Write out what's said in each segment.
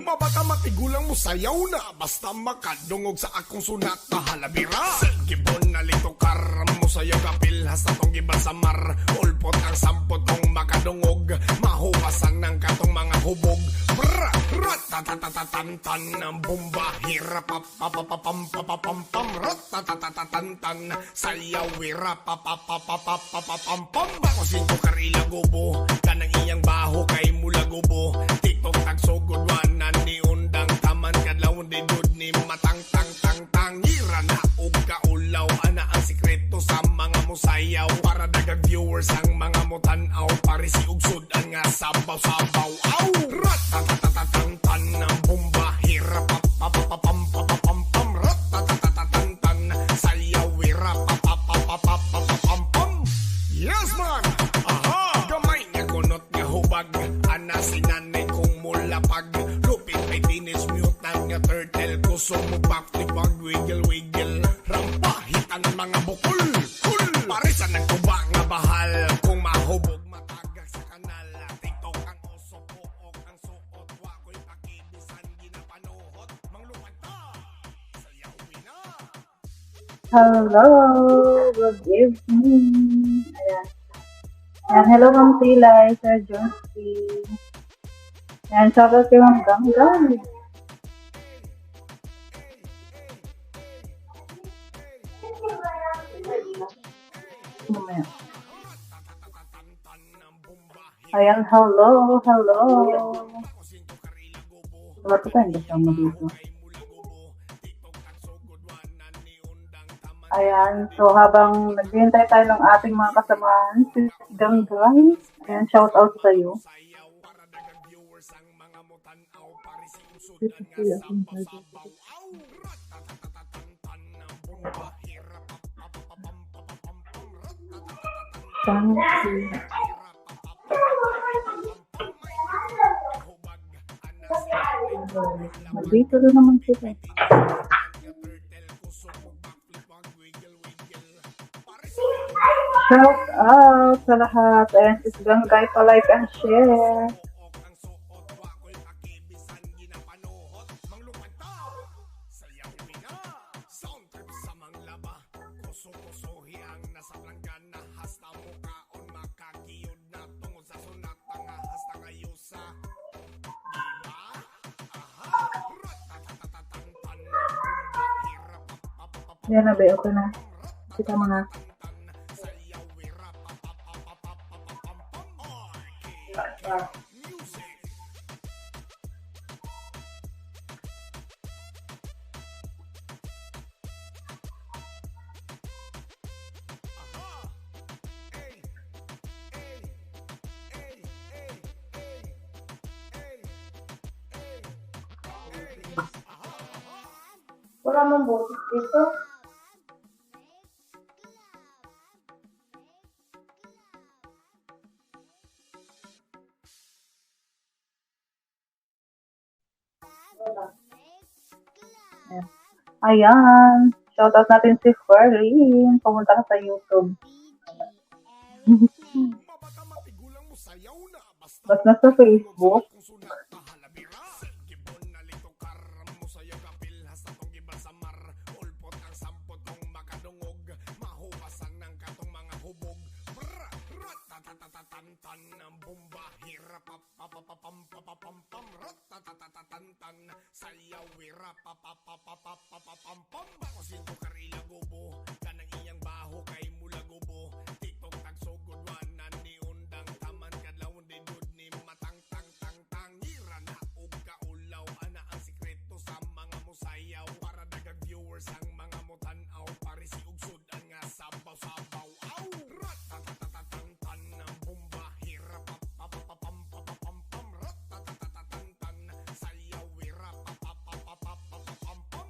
Mabaka matigulang mo sayaw na, basta makadungog sa akong sunat na halabira. Gibon na litokar mo sayaw kapil, hasta tong gibasamar. Ulpot ang sampot tong makadungog, mahuwasan ng katong mga hubog. Brr, ratatatatantan ng bomba, hirapapapapapam, ratatatatantan, sayaw wirapapapapapam. Bakosin ko karila gubo, kanang iyang baho kay mula gubo. Tiktok tagsugod wanan ni undang taman kadlaw di dud ni matang tang tang tangira na ug kaulaw ana ang sikreto sa mga musayaw para dagang viewers ang mga mutanaw pare si ugsod ang nga sabaw sabaw aw ratatatatantan ng bomba hirapapapapam ratatatatantan sayaw wirapapapapapam. Yes man, aha, gamay nga kunot nga hubag ana sinanay kong mulapag lupit may finish mute nga turtle kusog mo backflip wag wiggle wiggle rampahitan ang mga bukol kul parisan ng tuba nga bahal kung mahubog matagak sa kanal tiktok ang oso pook ang suot wako'y pakibisan ginapanuhot mangluwag ta sayawin na. Hello, good evening. Ayan. Ayan, hello Ma'am Tilay, Sir Johnsy. Ayan, shoutout kay Ma'am Ganggang. Mamaya. Ayan, hello. Wala pa tayong kasama dito. Ayan, so habang naghihintay tayo ng ating mga kasamahan, si Ganggang, ayan, shout out sa iyo. Dito na naman sila. Shout out sa lahat. Ayan, si Gangay pa-like and share. Yan na ba? Okay na. Kita mga. Wala mong boses dito. Ayan. Shoutout natin si Ferlin. Pumunta ka sa YouTube. Ba't nasa Facebook? Pampapapapapampam Bako sinto karila gobo Kanang iyang baho kay mula gobo Tiktok tagsugod wanan ni undang Taman kadlawon din good ni matang tang tang tang Ngira na og kaulaw Ana ang sikreto sa mga musayaw Para dagag viewers ang mga mutanaw Pare si ugsod ang nga sabaw-sabaw Aw! Ratatatatatan ng bomba Hirap papapapapampapapampam Ratatatatatan Sayaw hirap papapapapapapampam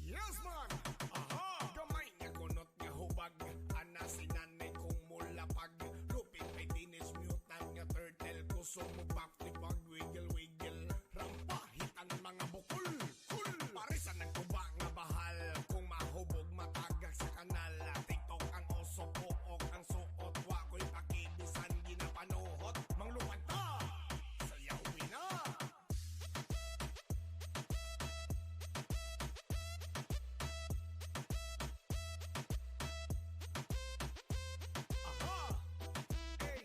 Yes man! Aha! Gamay nga kunot nga hubag Ana si nanay kong mulapag Lupit may teenage mutant nga turtle Kusog mo backflip pag wiggle-wiggle Rampahitan mga bukol Kul! Parisan ng tuba nga bahal Kung mahubog matagak sa kanal TikTok ang oso pook ang suot Wako'y pakibisan ginapanuhot Manglupad ta! Sayawin na! Aha! Ey!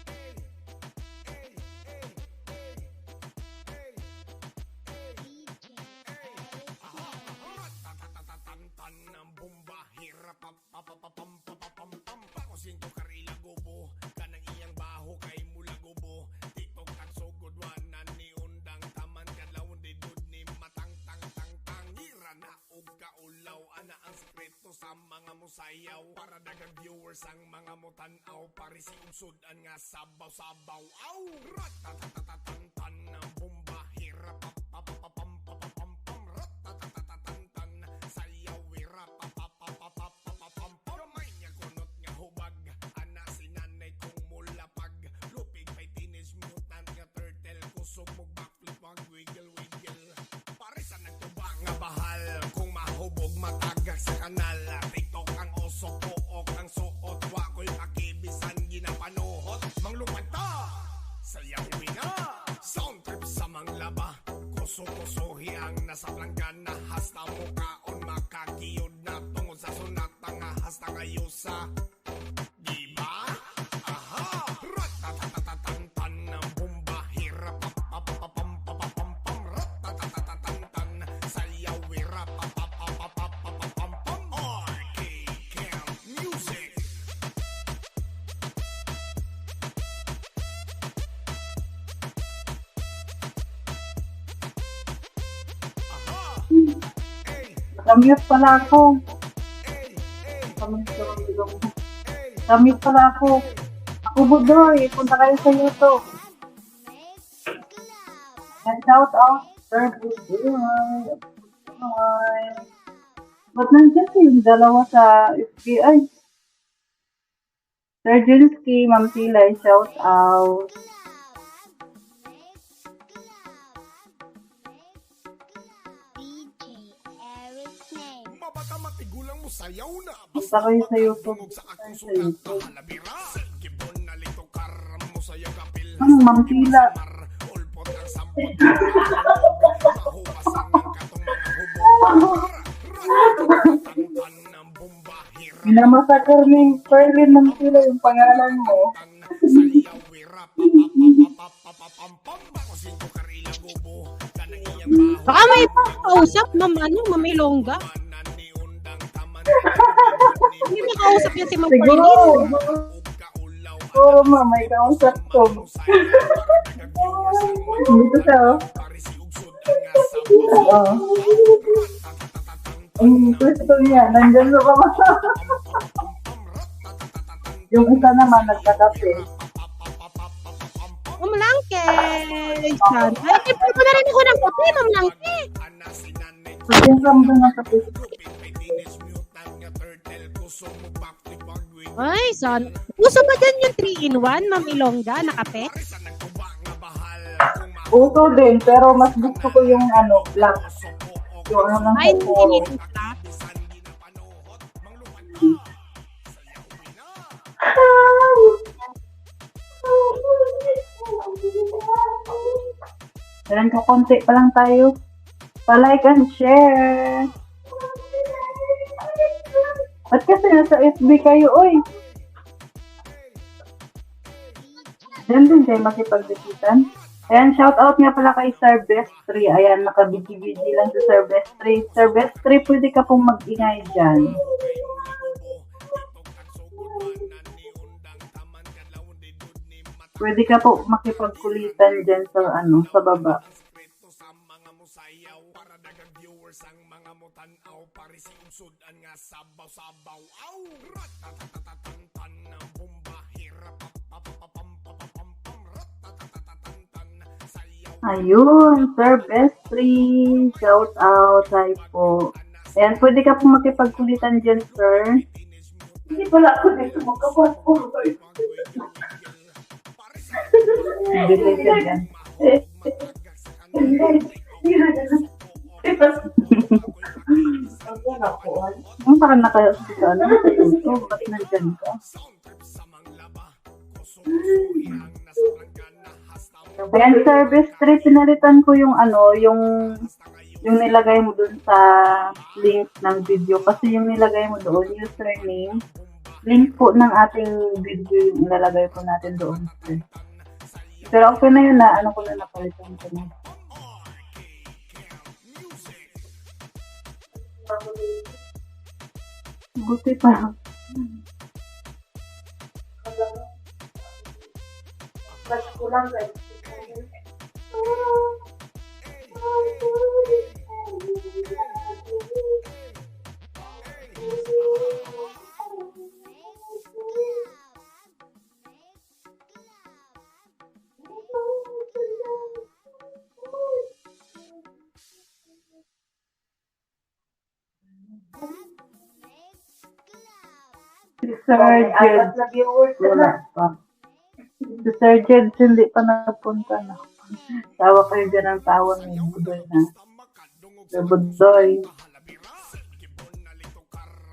Ey! Ey! Ey! Ey! Ratatatatatan ng bomba Hirap papapapampapapampam Bako sinto karila gobo Kanang iyang baho kay mula gobo Tiktok tagsugod wanan ni undang Taman kadlawon din good ni matang tang tang tang Ngira na og kaulaw Ana ang sikreto sa mga musayaw Para dagag viewers ang mga mutanaw Pare si ugsod ang nga sabaw-sabaw Aw! Ratatatatatan ng bomba Hirap papapapapampapapampam Ratatatatatan Sayaw hirap papapapapapapampam Gamay nga kunot nga hubag Ana si nanay kong mulapag Lupig may teenage mutant nga turtle Kusog mo backflip wag wiggle-wiggle Parisan ng tuba nga bahal Kung mahubog matagak sa kanal TikTok ang oso pook ang suot Wako'y pakibisan ginapanuhot Manglupad ta! Sayawin na! Sound trip sa manglaba Kuso-kusohi ang nasa planggana Hasta mukaon makakiyod na Tungod sa sunata nga hasta ngayusa Diba? Aha! Ratatatatatan ng bomba Hirap papapapapampapapampam Ratatatatatan Sayaw hirap papapapapapapampam RK Camp Music Aha! Ey! Nakamute pala ako. Ey! Ey! Ey! Nakamute pala ako. Ako Budoy, punta kayo sa YouTube. And shout out, Sir Budoy. Budoy. Ba't nandiyan yung dalawa sa FBI? Sir Jinsky, Ma'am Tilay, shout out. Mabata matigulang mo sayaw na Punta kayo sa YouTube. Tungog sa akong sulat na halabira Gibon na lito karam mo sa yagapil Ma'am Tila. Ulpot ang sampot Mahuwasan ng katong mga hubog Ratatatantan ng bomba Hirap Minamasakar ni Perlin Ma'am Tila yung pangalan mo. Sayaw wira papapapapapapampam Bako sinto karila gobo Kanang iyang baho Baka may kausap, Ma'am Ilongga. Wanan ni undang Taman Hindi makausap yan si Ma'am Siguro. Perlin. Oo, ma'am, may kausap ko. Dito siya, oh. Oo. Ang gusto niya, nandyan sa kama. Yung isa naman, nagkakape. Ma'am Langke. San? Ay, tipul ko na rin ako ng kape, Ma'am Langke. Kasi yung rambo ng kape. Ay, son. Uso ba dyan yung 3-in-1, Ma'am Ilongga, na kape? Uso din, pero mas gusto ko yung black. Yung ng Ay, hindi coco. nito siya. Kailan ko konti pa lang tayo. Pa-like and share. Ba't kasi nasa FB kayo, oy? Diyan din kayo makipagdikitan. Ayan, shout out nga pala kay Sir Bestri. Ayan, nakabigi-bigi lang si Sir Bestri. Sir Bestri, pwede ka pong mag-ingay dyan. Pwede ka po makipagkulitan dyan sa, sa baba. Ang mga mutanaw Paris usod ang nga sabaw-sabaw aw ratatatatantan ng bomba hirap papapapam ratatatatantan sayaw Ayun, Sir Bestri. Shout out, hi po. Ayan, pwede ka po makipagkulitan dyan, sir. Hindi pala ako dito magkapag-forward. Delete yan. Ang parang nakasuto, nakasuto, ba't nandyan ka? Ayan, service 3, pinalitan ko yung yung nilagay mo dun sa link ng video. Kasi yung nilagay mo doon, username, link po ng ating video yung ilalagay po natin doon. Pero okay na yun na, ko na napalitan ko na. Buti pa. Si Sir Jed, wala pa. Si Sir Jed, hindi pa napunta na. Tawa kayo dyan ang tawa ng Budoy na. Si Budoy.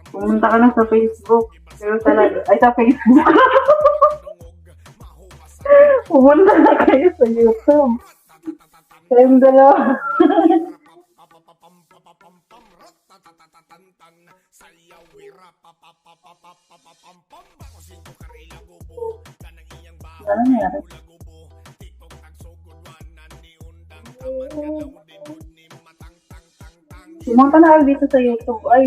Pumunta ka na sa Facebook. Pero talaga, ay sa Facebook. Pumunta na kayo sa YouTube. Kayong dalawa. Ano nangyari? Pumunta na ako dito sa YouTube. Ay.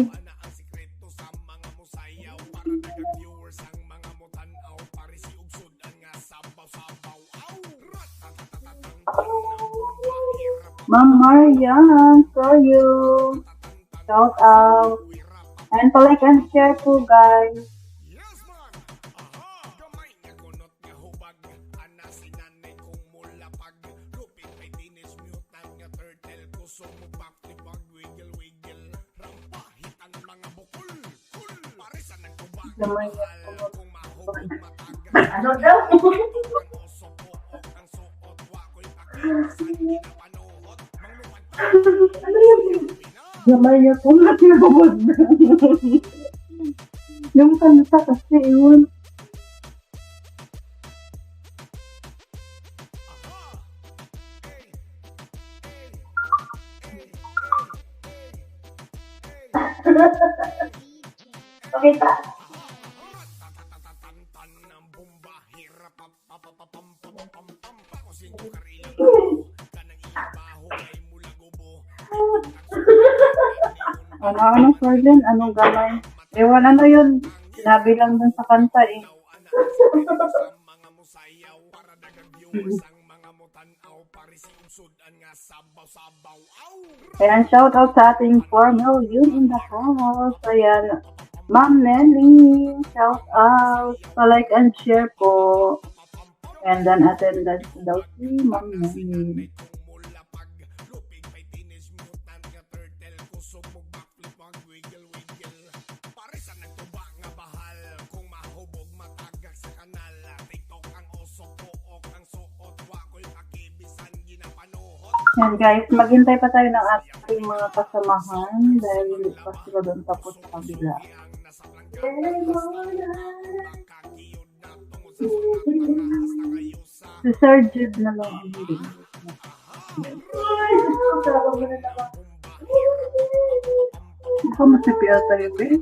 Ma'am Marian, for you. Shout out. And like and share po, guys. Ano daw? Ano yun? Gamay niya kung natinubod na. Yung kanta kasi yun. Okay, ta. Ano, Ferdin? Anong gamay? Ewan, ano yun? Sinabi lang dun sa kanta eh. Ayan, shout out sa ating 4 million in the house. Ayan, Ma'am Nelly, shout out. Pa-like and share po. And then attendance daw si Ma'am Nelly. Yan guys, maghintay pa tayo ng ating mga kasamahan dahil hindi pa sila doon tapos sa kabila. Si Sir Jude na lang ang hindi. Ikaw masipial tayo, babe.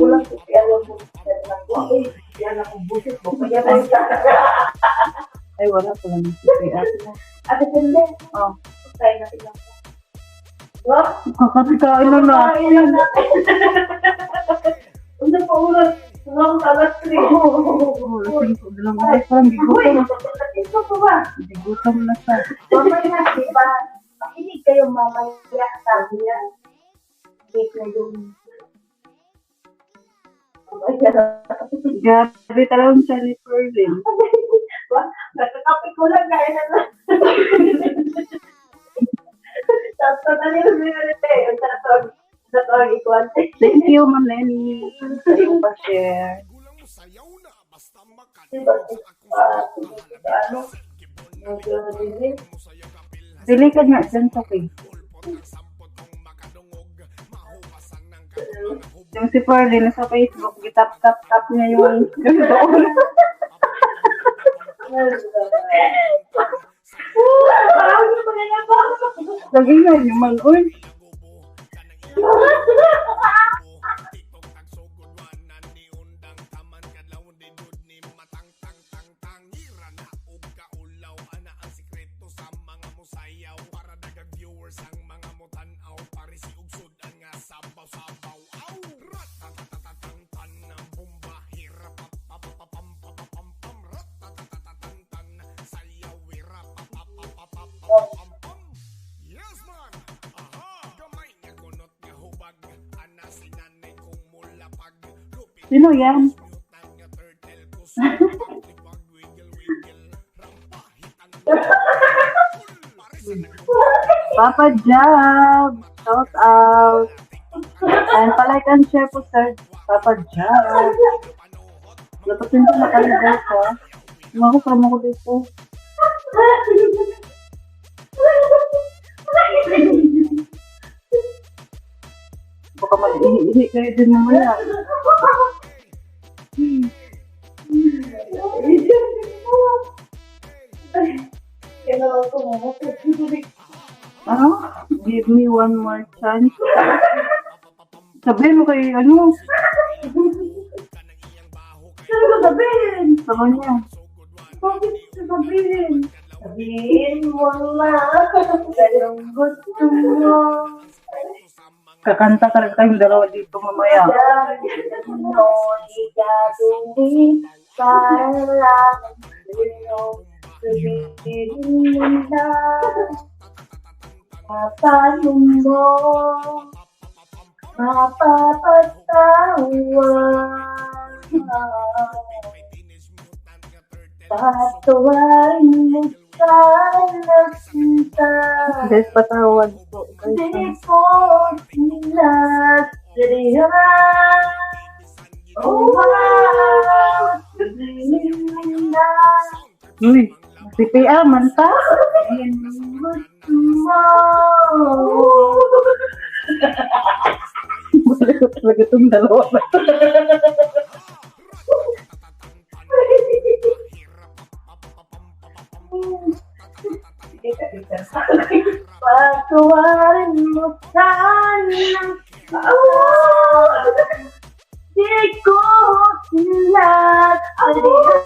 Walang sipial ang busit lang ko. Yan ang busit mo. Ay, wala pala ng CPR. Ate Sende, Oh, tayo na ilang. Wah, kakatikain na na. kailan natin. Ano pa ulat? Ano sa alas 3? Oh, lasing ko lang. Ay, parang gigutom. Ito po ba? Gigutom na siya. Mamaya, di ba? Makinig kayo mamaya, sabi niya. Wait na yung... Grabe talagang siya ni Perlin. Nagkakapi ko lang gaya na lang. Tapos na nila minute. Ito ang ikuan. Thank you, Ma'am Lenny. Sa iyong pa-share. Gulang mo sayaw na basta Diba? makano. Ano? Nag-release. Dili ka nga dyan sa Facebook. Yung si Perlin sa Facebook, gitap-tap-tap niya yung doon. Lagi nga yung man-uy. Yes man. Aha. Gamay nga kunot nga hubag. Ana sinanay kong mulapag. Lupit Sino yan? mutan nga turtle ko sa pag wiggle wiggle. Rampahit ang Papa Jab! Shout out! And palike and share po, sir. Papa Jab! Lapatin ko na kayo guys, ha? Makasama ko dito. Baka mag-ihi kayo din mamaya. Ano? Give me one more chance. Sabihin mo kay ano? Sino ko sabihin? Sa kanya. Bakit sabihin? Sabihin mo na. Ganong gusto mo. Kakanta ka rin tayong dalawa dito mamaya. Ano igagawin para lang sa'yo? Sabihin mo na. Paano mo mapapatawa? Patawarin mo sana kita. Guys, patawad po. Di ko sinasarihan. Oh, wow! Sabihin mo na. Uy, CPR man ta? Sabihin mo mo. Balik ko talaga itong dalawa na. Patawarin mo sana. Oh, di ko sinasarihan.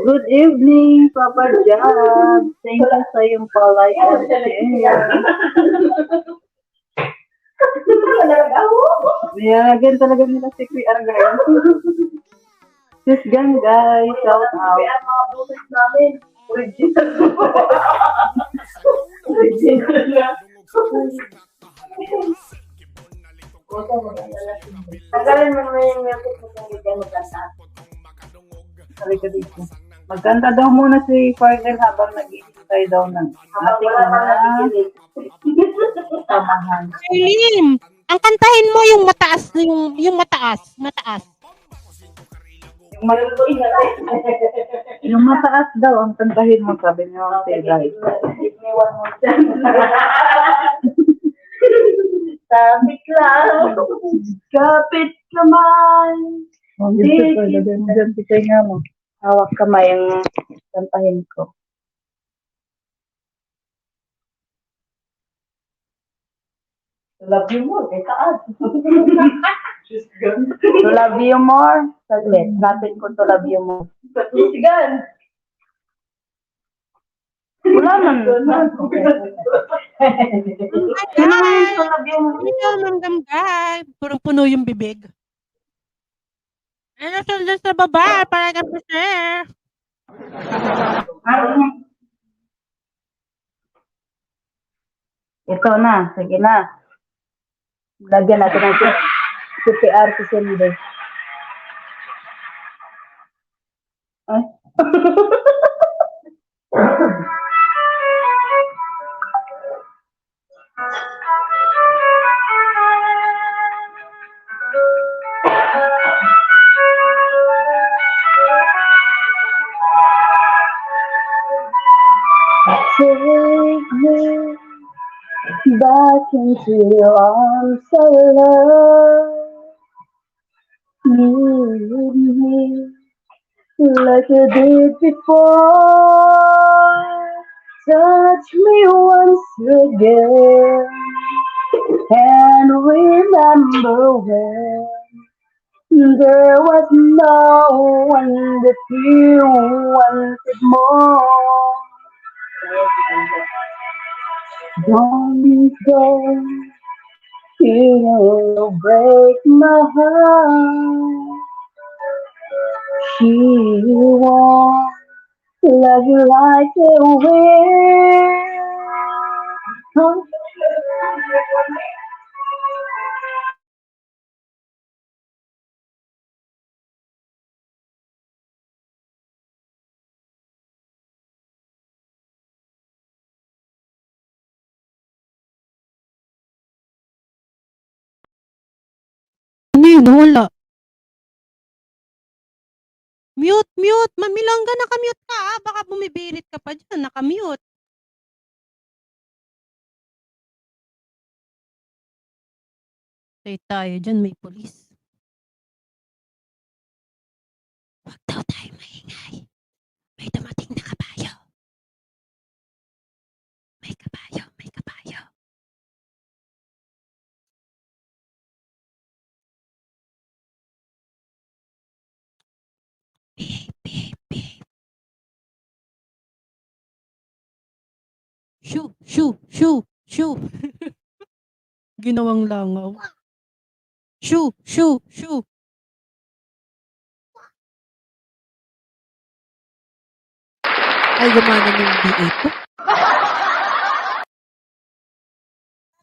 Good evening, Papa Jab. Thank you sa iyong palike and share. Niyagyan talaga nila si QR guys. Sis gang guys, shout out. Kaya mga bukas namin, original. Original na. Tagalin mo naman yung music mo kung hindi maganda. Sabi ko dito. Magkanta daw muna si Farnell habang nag-iintay daw ng ating mga samahan. Charlene, ang kantahin mo yung mataas, yung mataas. Yung, yung mataas daw ang kantahin mo, sabi niyo si guys. Give me one more chance. Sabit lang. Kapit kamay. Hindi ko dyan si nga mo. Hawak kamay ang kantahin ko. Love you more, kay taas. To love you more. Saglit. Natin ko to love you more. Sigan. Wala man. Sino man yung to love you more? Ito, mamgamgay. Punong-puno yung bibig. Ano sundan sa baba? Para kami sir. Ito na. Sige na. Lagyan natin ng CPR si Cindy. Ay. Take me back into your arms of love. Lead me like you did before. Touch me once again and remember when there was no one that you wanted more. Don't go, you'll break my heart. She won't love you like a will. Ano yun? Wala. Mute, mute. Mamilangga, nakamute ka. Baka bumibirit ka pa dyan. Nakamute. Say tayo dyan, may polis. Huwag daw tayo maingay. May dumating na kabayo. May kabayo, may kabayo. Behave, behave, behave. Shoo, shoo, shoo, shoo. Ginawang langaw. Shoo, shoo, shoo. Ay, gumana ng B8 ko.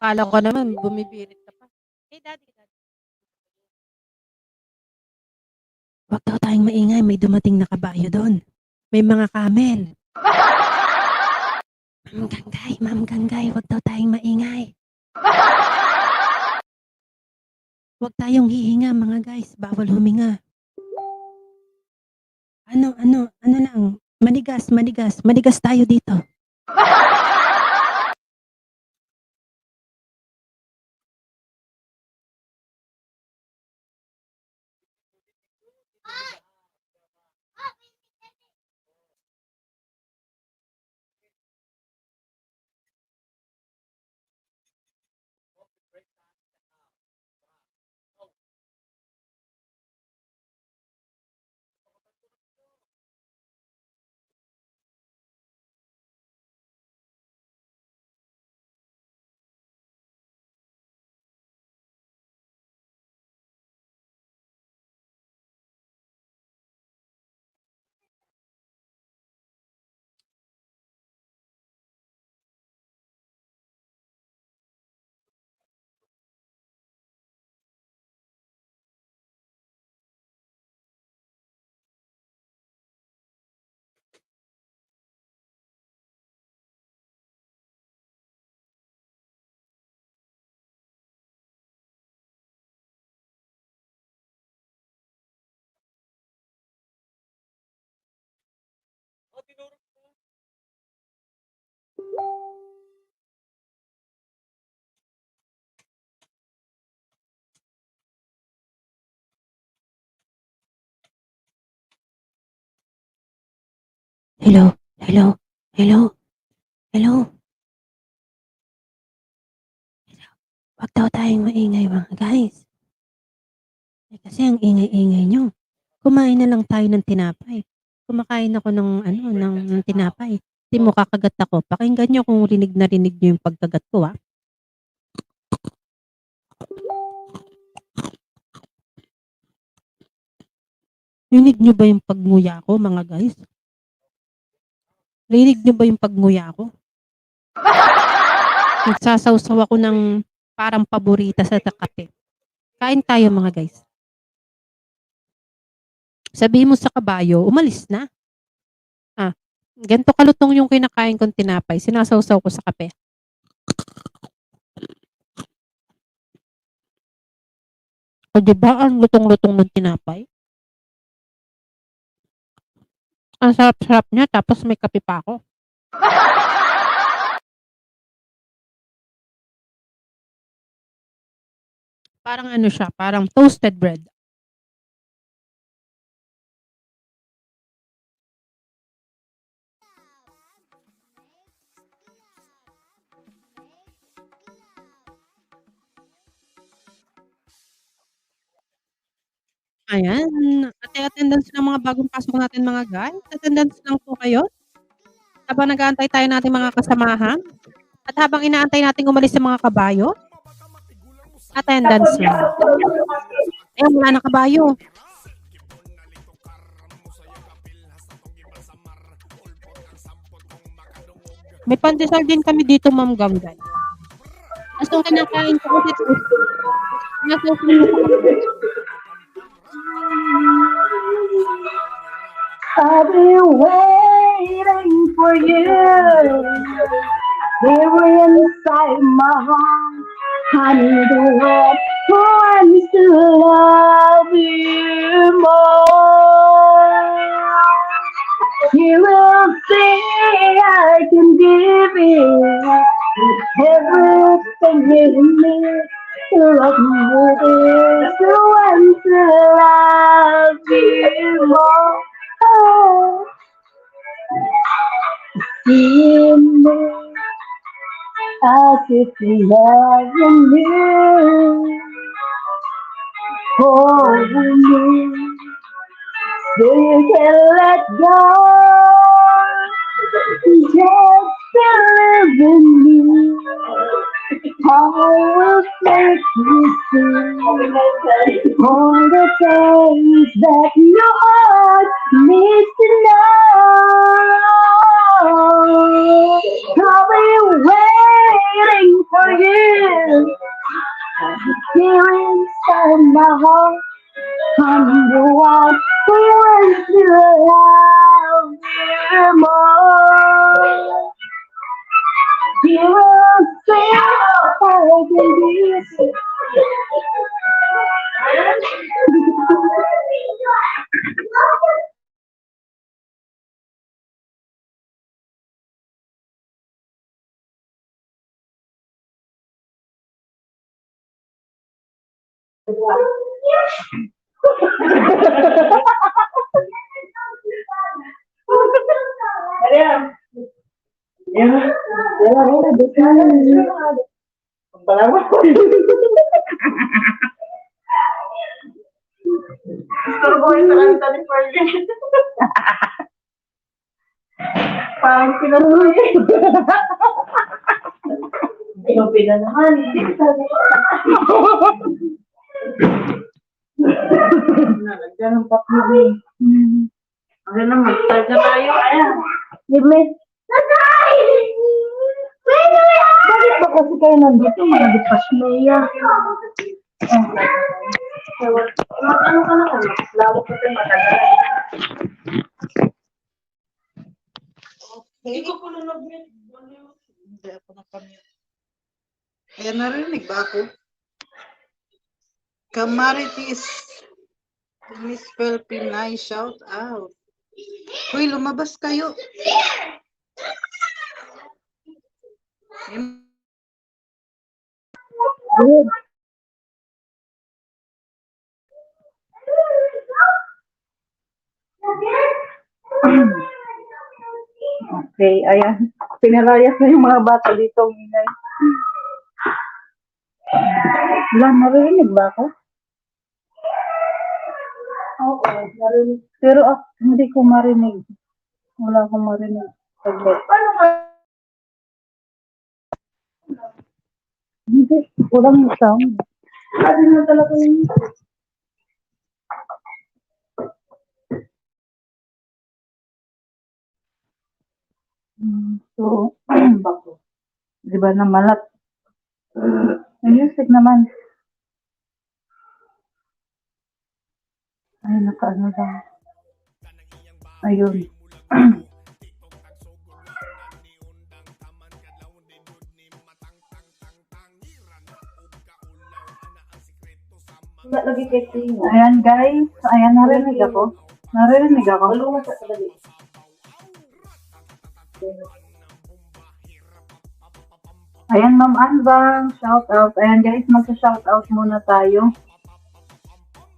Kala ko naman, bumibirit ka pa. Hey, daddy, daddy. Huwag daw tayong maingay, may dumating na kabayo doon. May mga camel. Ma'am Ganggay, huwag daw tayong maingay. Huwag tayong hihinga mga guys, bawal huminga. Ano lang, manigas tayo dito. Hello, hello, hello, hello. Wag daw tayong maingay mga guys. Kasi ang ingay-ingay niyo. Kumain na lang tayo ng tinapay. Kumakain ako ng tinapay. 'Di mo kakagat ako. Pakinggan niyo kung rinig na rinig niyo yung pagkagat ko, ah. Rinig niyo ba yung pagnguya ko mga guys? Rinig niyo ba yung pagnguya ko? Nagsasawsaw ako ng parang paborita sa kape. Kain tayo mga guys. Sabihin mo sa kabayo, umalis na. Ah, ganito kalutong yung kinakain kong tinapay. Sinasawsaw ko sa kape. O di ba ang lutong-lutong ng tinapay? Ang sarap-sarap niya tapos may kape pa ako. Parang ano siya, parang toasted bread. Ayan, attendance ng mga bagong pasok natin mga guys. Attendance lang po kayo habang nag-aantay tayo nating mga kasamahan at habang inaantay nating umalis yung mga kabayo, attendance lang. Ayan, wala na kabayo. May pandesal din kami dito, Ma'am Gamgay. Tapos nung kinakain ko kasi I've been waiting for you. Here inside my heart, I need a one who wants to love you more. You will see I can give you everything you need. Love you is the one to love you more. Oh, see me as if loving you. Hold me, so you can let go. Just believe in me. I will make you see all the things that your heart needs to know. I'll be waiting for you here inside my heart. I'm the one who wants to love you more. You will see how I can be. Parang pinaruloy. Inupi na naman. Nalagyan ng patlo eh. Ano na, mag-start na tayo. Ayan. Libre. Tatay! Bakit ba kasi kayo nandito? Mga dipasmeya. Mag-ano ka na ka? Lalo ko tayo matagal. Hindi ko na nag-mute. Hindi ako nakamute. Kaya narinig ba ako? Kamaritis Miss Pelpinay, shout out. Uy, lumabas kayo. Okay, ayan. Pinalayas na yung mga bata dito. Ingay. Wala, narinig ba ako? Oo, narinig. Pero hindi ko marinig. Wala akong marinig. Saglit. Hindi, walang sound. Sabi mo talaga yun. So, di ba na malat? May music naman. Ay, nakaano lang. Ayun. Ayan guys. Ayan, narinig ako. Narinig ako. Ayan, Ma'am Anbang. Shout out. Ayan guys, magsa-shout out muna tayo.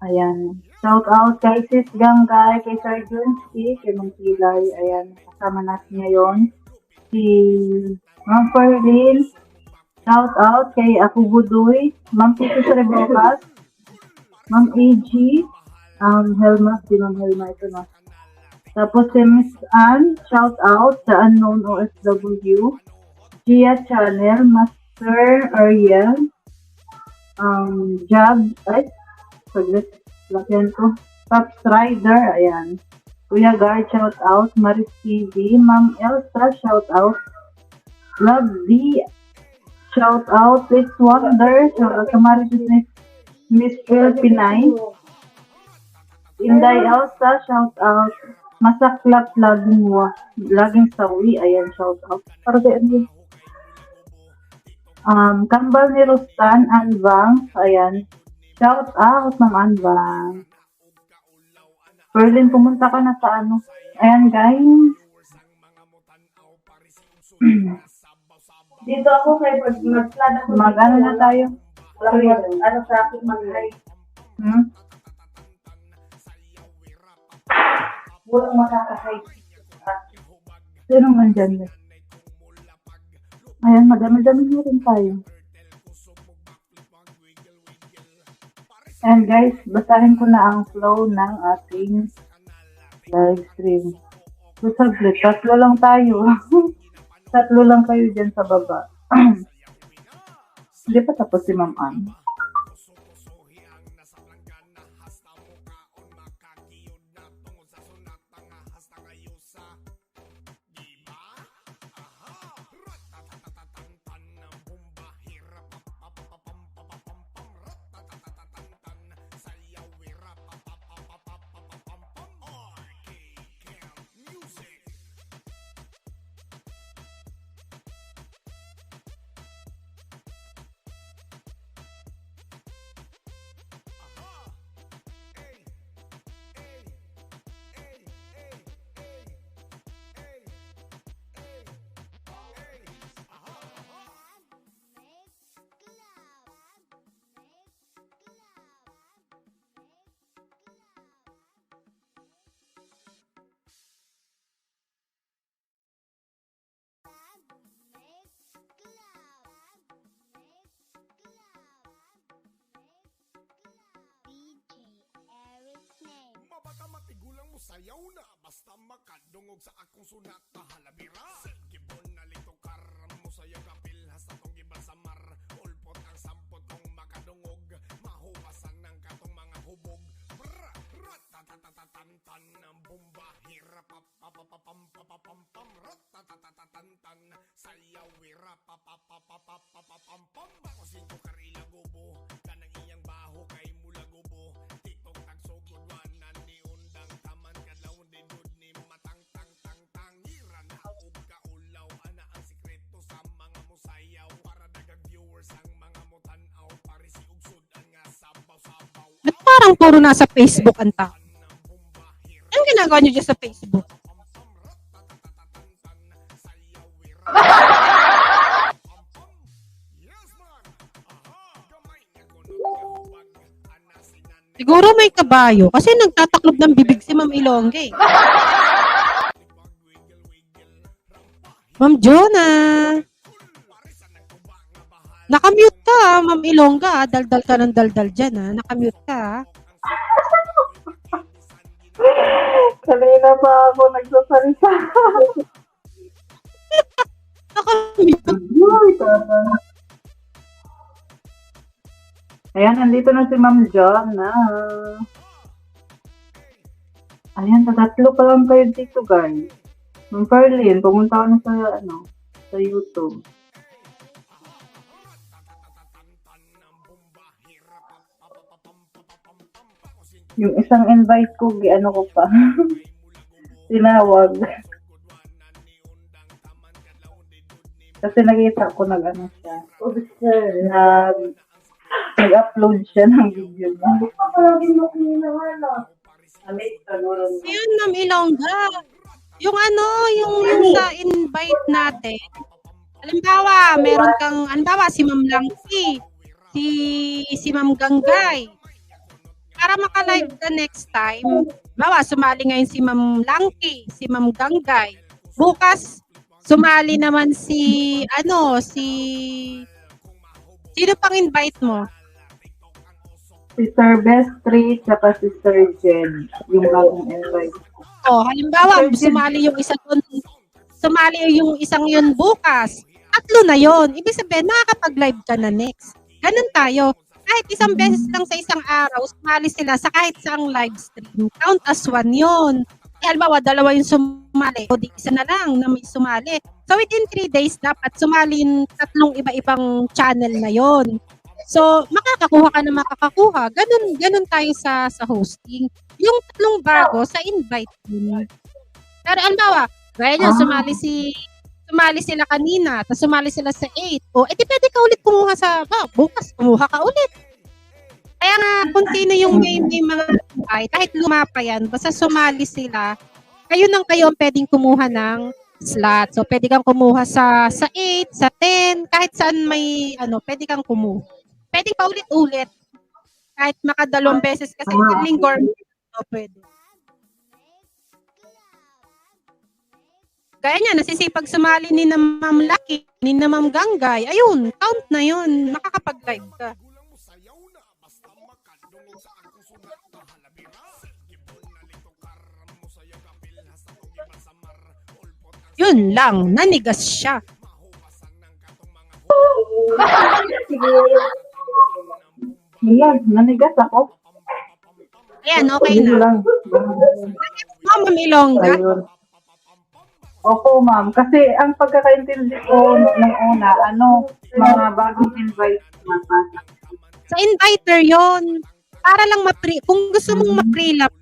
Ayan. Shout out kay Sis Gangay, kay Sir Junski, kay Ma'am Pilay. Ayan, kasama natin ngayon. Si Ma'am Perlin. Shout out kay Aku Budoy, Ma'am Tito Cerebocas, Ma'am AG, Helma, si Ma'am Helma ito na. Tapos si Miss Ann, shout out sa Unknown OFW, Gia Channel, Master Ariel, Jab, ay, saglit, lakyan ko, Pops Rider, ayan. Kuya Guard, shout out, Maris TV, Ma'am Elsa, shout out, Love D, shout out, Let's Wonder, shout out, Maris Miss Phil Pinay, Inday Elsa, shout out, Masaklap laging sawi, ayan, shout out. Para sa ano, Kambal ni Rustan, Anbang, ayan, shout out, Ma'am Anbang. Perlin, pumunta ka na sa ano. Ayan, guys. Dito ako kay mag-flood ako. Mag-ano na tayo? Ano sa akin mag-high. Walang makaka-high. Sino man dyan? Ayan, madami-dami na rin tayo. And guys, basahin ko na ang flow ng ating live stream. So, saglit, tatlo lang tayo. Tatlo lang kayo dyan sa baba. Hindi pa tapos si Ma'am Ann. Mabata matigulang mo sayaw na basta makadungog sa akong sunat na halabira. Gibon na lito karam mo sayaw kapil hasta tong gibalsamar. Ulpot ang sampot kong makadungog, mahubasan ng katong mga hubog. Brr, ratatatatantan ng bomba, hirap papapapam ratatatatantan sayaw wira papapapapapapam. Bako sinto karila gobo, kanang iyang baho kay mula gobo. Tiktok tagsugod wanan ni undang taman kadlawon din dud ni matang tang tang tangiran na ug kaulaw ana ang sikreto sa mga musayaw para dagag viewers ang mga mutan-aw pare si ugsod ang nga sabaw-sabaw. Ba't parang puro nasa Facebook ang tao? Anong ginagawa nyo dyan sa Facebook? Siguro may kabayo kasi nagtataklob ng bibig si Ma'am Ilongge. Ma'am Jonah. Nakamute ka, Ma'am Ilongga. Daldal ka ng daldal dyan, ha? Nakamute ka, ha? Kanina pa ako nagsasalita. Nakamute. Ay, tama. Ayan, nandito na si Ma'am Jonna. Ayan, tatlo pa lang kayo dito, guys. Ma'am Perlin, pumunta ka na sa YouTube. Yung isang invite ko, ko pa. Tinawag. Kasi nakita ko siya. Nag-upload siya ng video niya. Ayun, Ma'am Ilongga. Yung sa invite natin. Halimbawa, meron kang, si Ma'am Langki, si Ma'am Ganggay. Para maka-live the next time, sumali ngayon si Ma'am Langki, si Ma'am Ganggay. Bukas, sumali naman sino pang invite mo? Si Sir Bestri, tsaka si Sir Jen, yung bagong invite. Halimbawa, sumali yung isang yun bukas. 3 na yun. Ibig sabihin, makakapag-live ka na next. Ganun tayo. Kahit isang beses lang sa isang araw, sumali sila sa kahit saang live stream. Count as 1 yun. Halimbawa, 2 yung sumali. O di isa na lang na may sumali. So, within 3 days, dapat sumali yung 3 iba-ibang channel na yon. So, makakakuha ka na makakakuha. Ganun tayo sa hosting. Yung 3 bago, sa invite yun. Pero, halimbawa, gaya niya, sumali sila kanina, tapos sumali sila sa 8. Di pwede ka ulit kumuha bukas, kumuha ka ulit. Kaya nga, kung sino yung may mga kahit lumapa yan, basta sumali sila, kayo ang pwedeng kumuha ng slot. So, pwede kang kumuha sa 8, sa 10, kahit saan may, pwede kang kumuha. Pwede pa ulit-ulit. Kahit makadalawang beses kasi linggo, pwede. Kaya niya, nasisipag sumali ni na Ma'am Lucky, ni na Ma'am Ganggay. Ayun, count na yun. Makakapag-live ka. Yun lang, nanigas siya. Ayan, nanigas ako. Ayan, okay na. Ma'am Ilongga. Ayun. Opo, ma'am. Kasi ang pagkakaintindi ko nung una, mga bagong invite naman. Sa inviter yon, para lang kung gusto mong ma-pre-lap,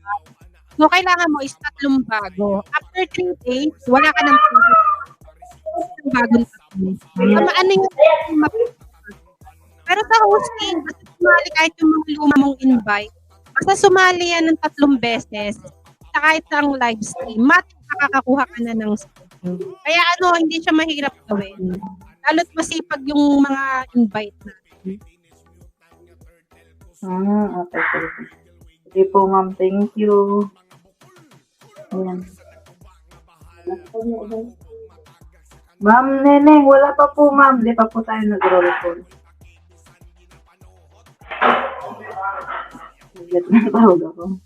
so kailangan mo is 3 bago. After 3 days, wala ka ng bagong 3. So, yung pero sa hosting, basta sumali kahit yung mga luma mong invite, basta sumali yan ng 3 beses, sa kahit ang live stream, makakakuha ka na ng schedule. Kaya hindi siya mahirap gawin. Lalo't masipag yung mga invite natin. Okay. Sige po, ma'am. Thank you. Ayan. Ma'am Neneng, wala pa po, ma'am. Di pa po tayo nag-roll call. Naglat na tawag ako.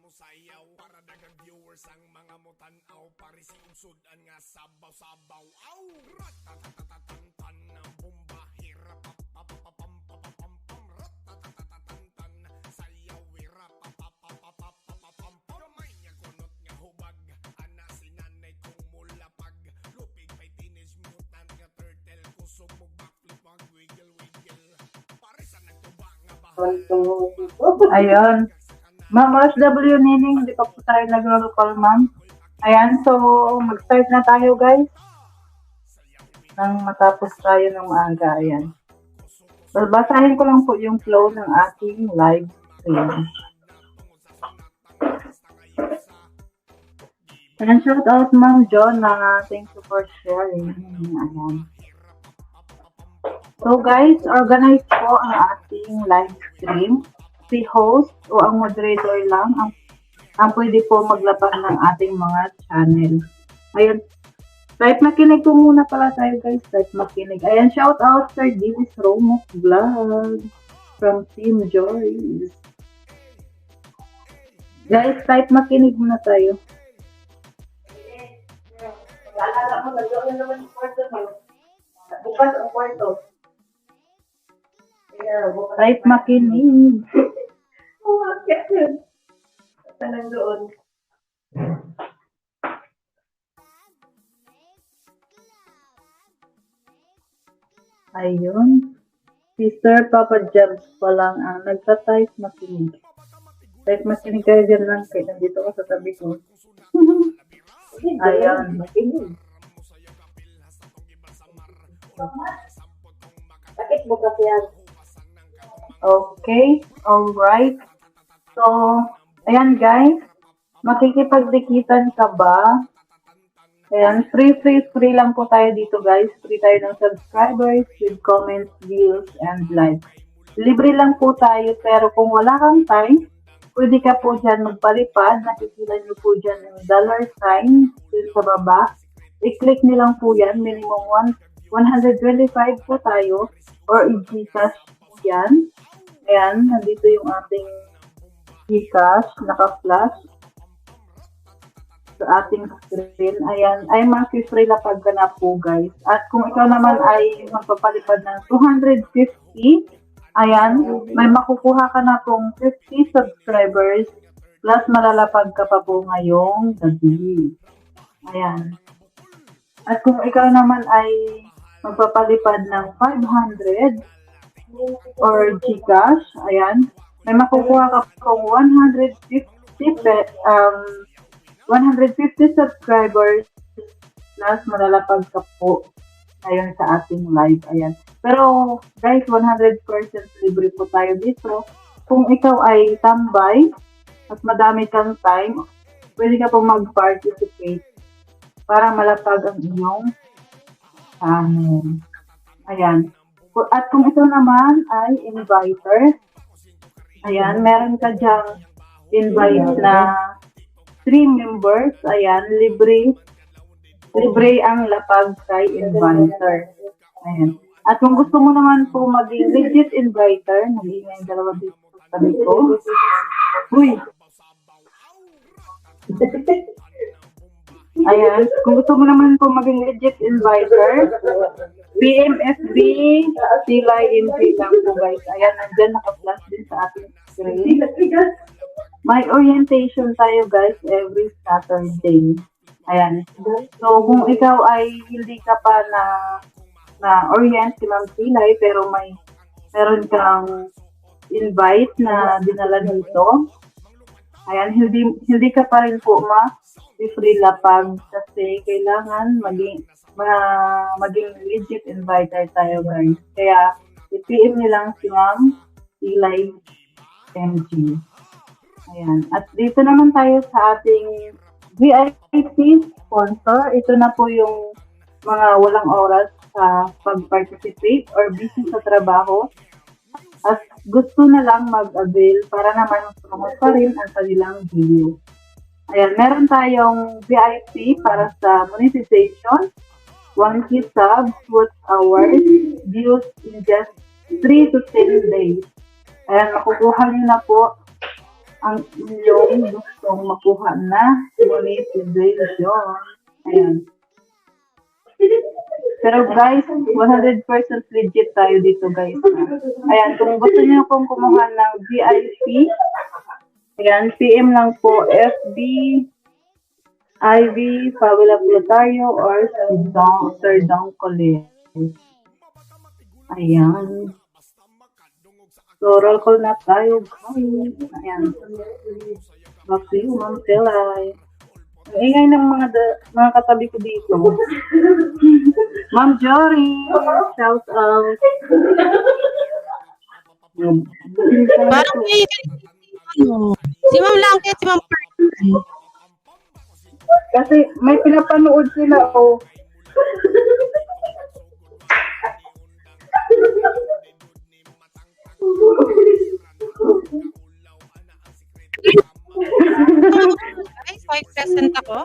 Sayaw para dagang viewers ang mga mutanaw pare si usudan nga sabaw-sabaw aw ratatatatantan ng bomba hirap papapapam ratatatatantan sayaw hirap papapapapam kamay niya kunot nga hubag ana si nanay kong mulapag lupig may teenage mutant nga turtle kusog mo backflip mag wiggle pare sa nagtuba nga bahay Ayun. Ma'am OFW Nining, hindi pa po tayo nag-roll ma'am. Ayan, so mag-start na tayo guys. Nang matapos tayo ng maaga, ayan. Basahin ko lang po yung flow ng ating live stream. Ayan, shout out Ma'am John na thank you for sharing. Ayan. So guys, organize po ang ating live stream. Si host o ang moderator lang ang pwede po maglapag ng ating mga channel. Ayun. Kahit makinig po muna pala tayo guys. Kahit makinig. Ayan, shout out Sir Divis Romo Vlog from Team Joyce. Guys, kahit makinig muna tayo. Alala mo, nag-join naman yung kwarto mo. Bukas ang kwarto. Kahit makinig. Tanang doon. Ayun. Si Sir Papa Jobs pa lang ang nagta-type makinig. Type makinig kayo dyan lang kayo. Nandito ko sa tabi ko. Ayan. Makinig. Bakit mo kasi yan? Okay. Alright. So, ayan guys. Makikipagdikitan ka ba? Ayan. Free lang po tayo dito guys. Free tayo ng subscribers with comments, views, and likes. Libre lang po tayo. Pero kung wala kang time, pwede ka po dyan magpalipad. Nakikita nyo po dyan yung $sign sa baba. I-click nyo lang po yan. Minimum 125 po tayo. Or i-Gcash yan. Ayan. Nandito yung ating Gcash. Naka-flash sa ating screen. Ayan. Ay, mag-free lapag ka na po guys. At kung ikaw naman ay magpapalipad ng 250, ayan, may makukuha ka na pong 50 subscribers plus malalapag ka pa po ngayong gabi. Ayan. At kung ikaw naman ay magpapalipad ng 500 or Gcash, ayan, may makukuha ka pong 150 subscribers plus malalapag ka po ngayon sa ating live. Ayan. Pero guys, 100% libre po tayo dito. Kung ikaw ay tambay at madami kang time, pwede ka po mag-participate para malapag ang iyong channel. Ayan. At kung ito naman ay inviter, ayan, meron ka dyang invite na 3 members, ayan, libre ang lapag kay inviter. Ayan. At kung gusto mo naman po maging legit inviter, nag-iingay yung dalawa dito sa tabi ko. Uy! Ayan. Kung gusto mo naman po maging legit inviter, PMFB, Silay Info lang po guys. Ayan, nandyan naka-flash din sa ating screen. May orientation tayo guys every Saturday. Ayan. So, kung ikaw ay hindi ka pa na orient si Ma'am Silay, pero meron kang invite na dinala dito. Ayan, hindi ka pa rin po free lapag kasi kailangan maging legit inviter tayo guys. Kaya, i-PM nyo lang si Ma'am Silay MG. Ayan. At dito naman tayo sa ating VIP sponsor. Ito na po yung mga walang oras sa pag-participate or busy sa trabaho. At gusto na lang mag-avail para naman promote pa rin ang kanilang video. Ayan. Meron tayong VIP para sa monetization. 1K subs, watch hours, views in just 3 to 10 days. Ayan. Makukuha nyo na po ang inyong gustong makuha na monetization. Ayan. Pero guys, 100% legit tayo dito guys. Ayan, kung gusto niyo pong kumuha ng VIP, ayan, PM lang po FB, Ivy, Pavila Plutario, or Sir Dong Colet. Ayan. So, roll call na tayo, guys. Ayan. Back to you, Ma'am Telay. Ang ingay ng mga katabi ko dito. Ma'am Jory, shout out. Parang may ano, si Ma'am Langkit, si Ma'am Perlan. Kasi may pinapanood sila, oh. Guys, so present ako.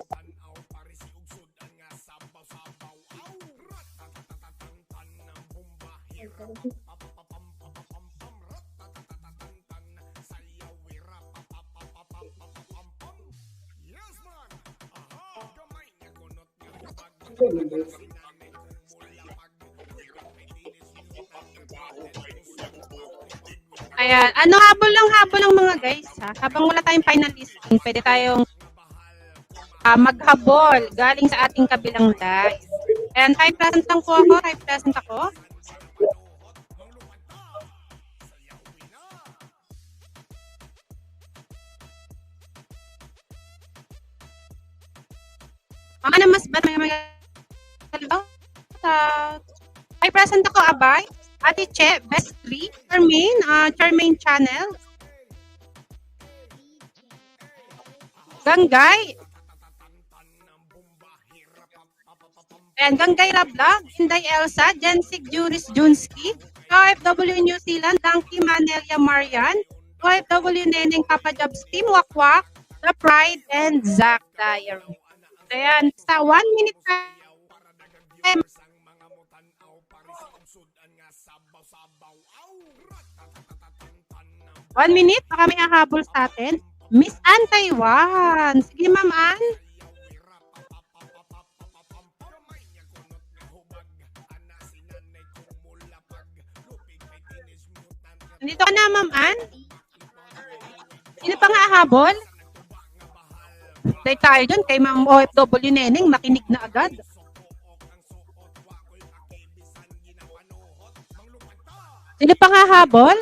Ayan. Ano, habol lang mga guys, ha? Habang wala tayong final listing, pwede tayong maghabol galing sa ating kabilang live. Ayan, 5% lang po ako. 5% ako. Ano mas ba? May sa 5% ako, abay. Ate Che, Best 3, Charmaine Channel. Ganggay. And Ganggay Rablog, Inday Elsa, Jensig Juris Junski, OFW New Zealand, Donkey Manelia Marian, OFW Neneng Papa Jobs Team Wakwak, The Pride, and Zach Diary. Ayan, sa 1 minute time. One minute, baka may hahabol sa atin. Miss Ann Taiwan. Sige, Ma'am Ann. Nandito ka na, Ma'am Ann? Sino pa nga hahabol? Dahil tayo dyan, kay Ma'am OFW Neneng, makinig na agad. Sino pa nga habol?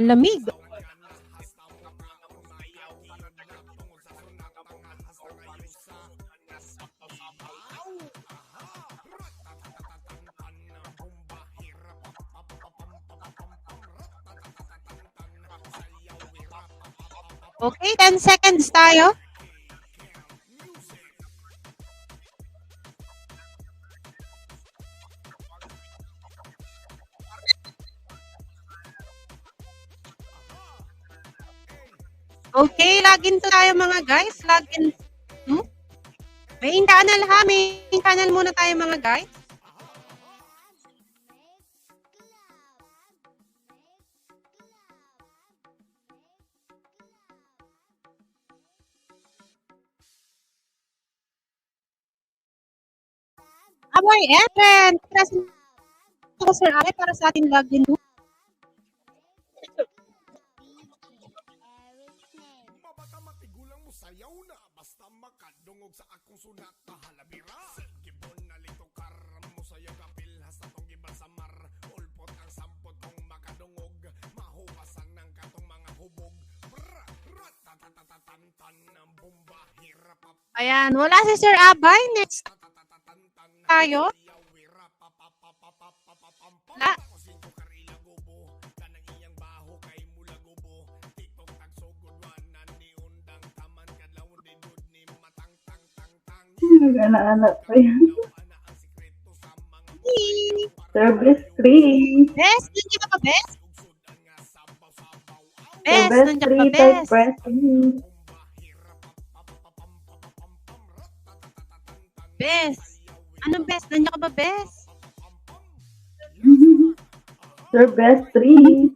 Lamig. Okay, 10 seconds tayo. Okay, login to tayo mga guys. Login. Main channel ha. Main channel muna tayo mga guys. Aboy, Eren. Present ko Sir Ari para sa ating login. Sayaw na basta makadungog sa akong sunat halabira gibon na lito karam mo saya kapil hasta tong gibal sa mar ulpot ang sampot kong makadungog mahuwasan ng katong mga hubog ratatatatatan ng bomba hirap. Ayan, wala si Sir Abay. Next tayo. La. Anak-anak pa yan. Service 3. Best, nandiyan ka pa, Best? Best, Service nandiyan ka 3, pa, type Best? pressing. Best. Ano, Best? Nandiyan ka ba, Best? Service 3.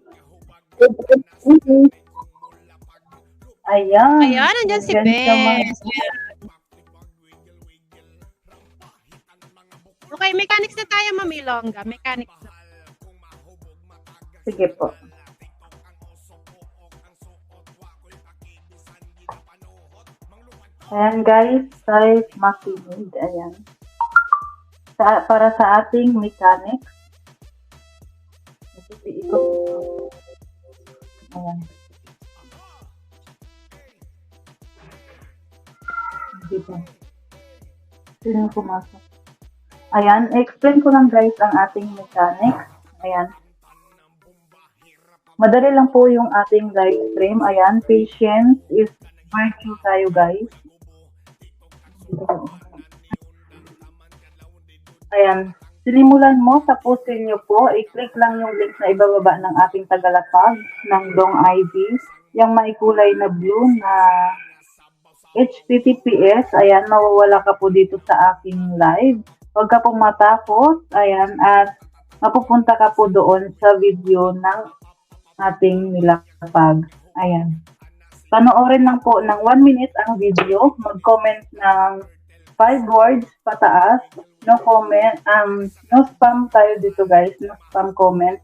Ayan. Ayan, nandiyan si Ganda Best. Okay, mechanics na tayo, Mami Longga. Mechanics na. Sige po. Ayan guys, type makinig. Ayan. Para sa ating mechanics. Ayan. Dito. Sino pumasok? Ayan, explain ko lang guys ang ating mechanics. Ayan. Madali lang po yung ating live stream. Ayan, patience is virtue tayo guys. Ayan, sinimulan mo, tapusin nyo po, i-click lang yung link na ibababa ng ating tagalapag ng Dong IV. Yung maikulay na blue na HTTPS, ayan, mawawala ka po dito sa aking live. Huwag ka pong matakot, ayan, at mapupunta ka po doon sa video ng ating nilapag. Ayan. Panoorin lang po ng 1 minute ang video, mag-comment ng 5 words pataas, no comment, no spam tayo dito guys, no spam comment.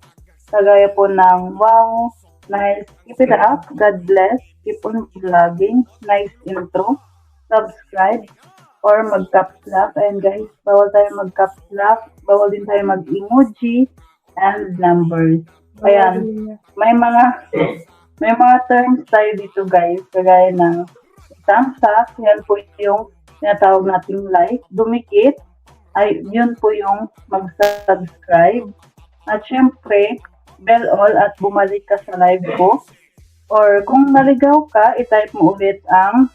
Kagaya po ng wow, nice, keep it up, God bless, keep on vlogging, nice intro, subscribe, or mag-caps lock. And guys, bawal tayo mag-caps lock, bawal din tayo mag-emoji, and numbers. Ayan, may mga terms tayo dito guys, kagaya ng thumbs up, yan po yung tinatawag nating like, dumikit, ay yun po yung mag-subscribe. At syempre, bell all at bumalik ka sa live ko. Or kung naligaw ka, i-type mo ulit ang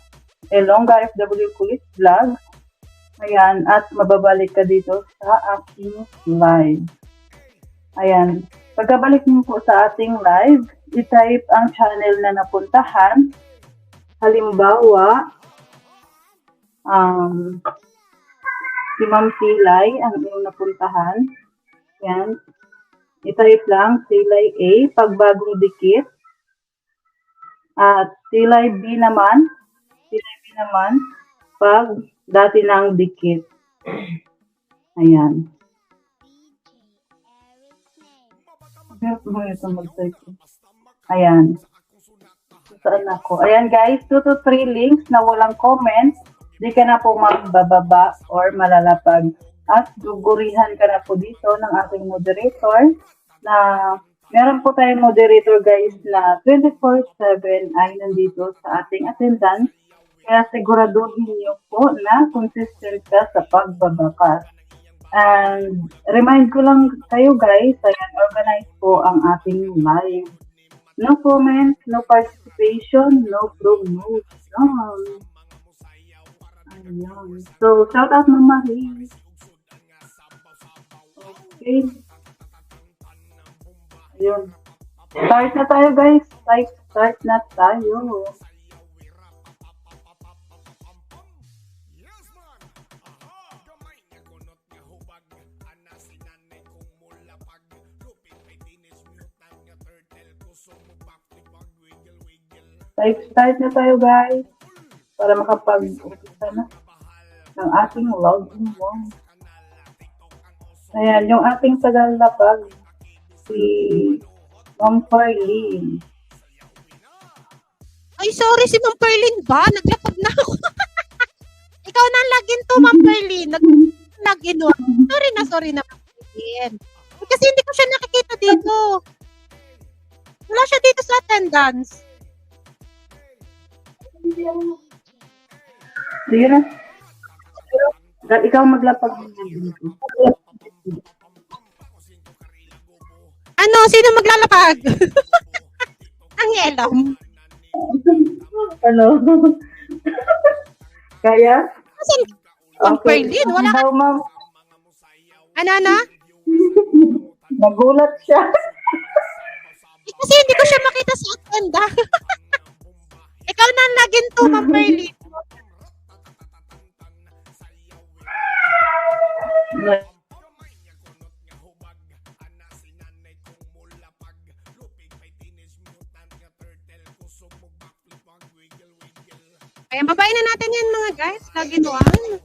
Elonga FW Kulit Vlog. Ayan, at mababalik ka dito sa aking live. Ayan, pagkabalik mo po sa ating live, i-type ang channel na napuntahan. Halimbawa, si Ma'am Silay ang iyong napuntahan. Yan. I-type lang Silay A, pagbagong dikit. At Silay B naman, pag dati ng dikit. Ayan. Ayan. Saan ako? Ayan guys, 2 to 3 links na walang comment. Di ka na po magbababa or malalapag. At gugurihan ka na po dito ng ating moderator na meron po tayong moderator guys na 24/7 ay nandito sa ating attendance. Kaya siguraduhin niyo po na consistent ka sa pagbabakas. And remind ko lang kayo guys, ayan, organize po ang ating live. No comment, no participation, no promotion. Ayan. So, shout out Mama Marie. Okay. Ayun. Start na tayo guys. Start na tayo. Start na tayo guys. Para makapag-umpisa na ng ating login mo. Ayan, yung ating tagalapag, si Ma'am Perlin. Ay, sorry si Ma'am Perlin ba? Naglapag na ako. Ikaw na ang login to, Ma'am Perlin. Nag-login mo. Sorry na, Ma'am Perlin. Kasi hindi ko siya nakikita dito. Wala siya dito sa attendance. Sige na. Ikaw maglapag dito. Ano? Sino maglalapag? Ang elam. Ano? Kaya? Kasi Ma'am Perlin, wala ka. Ma'am. Ano? Nagulat siya. Kasi hindi ko siya makita sa agenda. Ikaw na ang login to, Ma'am Perlin. Kaya babayin na natin yan mga guys. Login 1.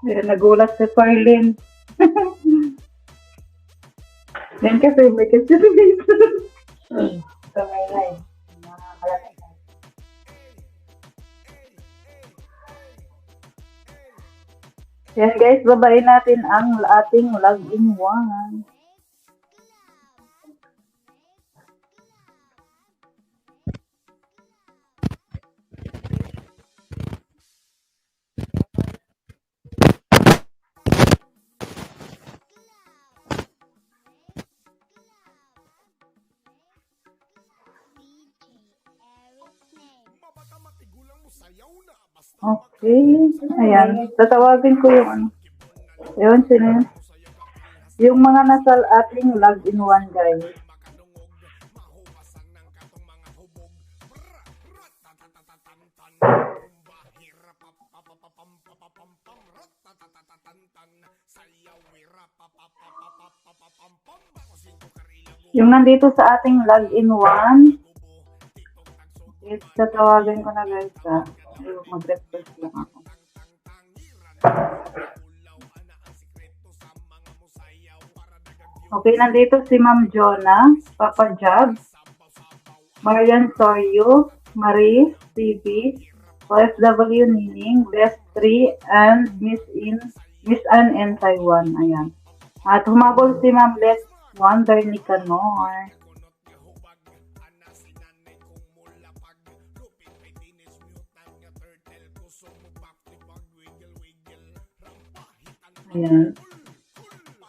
Yan, nagulat si Farlin. Yan kasi may kasi Kamay na eh. Nakakalaki na. Yan guys, babain natin ang ating login 1. Mabata matigulang mo sayaw na. Basta Okay. Ayan. Tatawagin ko yung ano. Yun, sino yun? Yung mga nasa ating login 1 guys. makadungog. Mahubasan ng katong mga hubog. Brr, ratatatatantan. Bumba, hirap, papapapam, ratatatatantan. Sayaw, hirap, papapapam. Bako singko karila go. Yung nandito sa ating login 1. Is tatawagan ko na guys ha. Ayun, mag-refresh lang ako. Okay, nandito si Ma'am Jonah, Papa Jab, Marian Soryo, Marie, TV, OFW Nining, Best 3, and Miss Ann in Taiwan. Ayan. At humabol si Ma'am Les Wonder Nicanor. Ayan.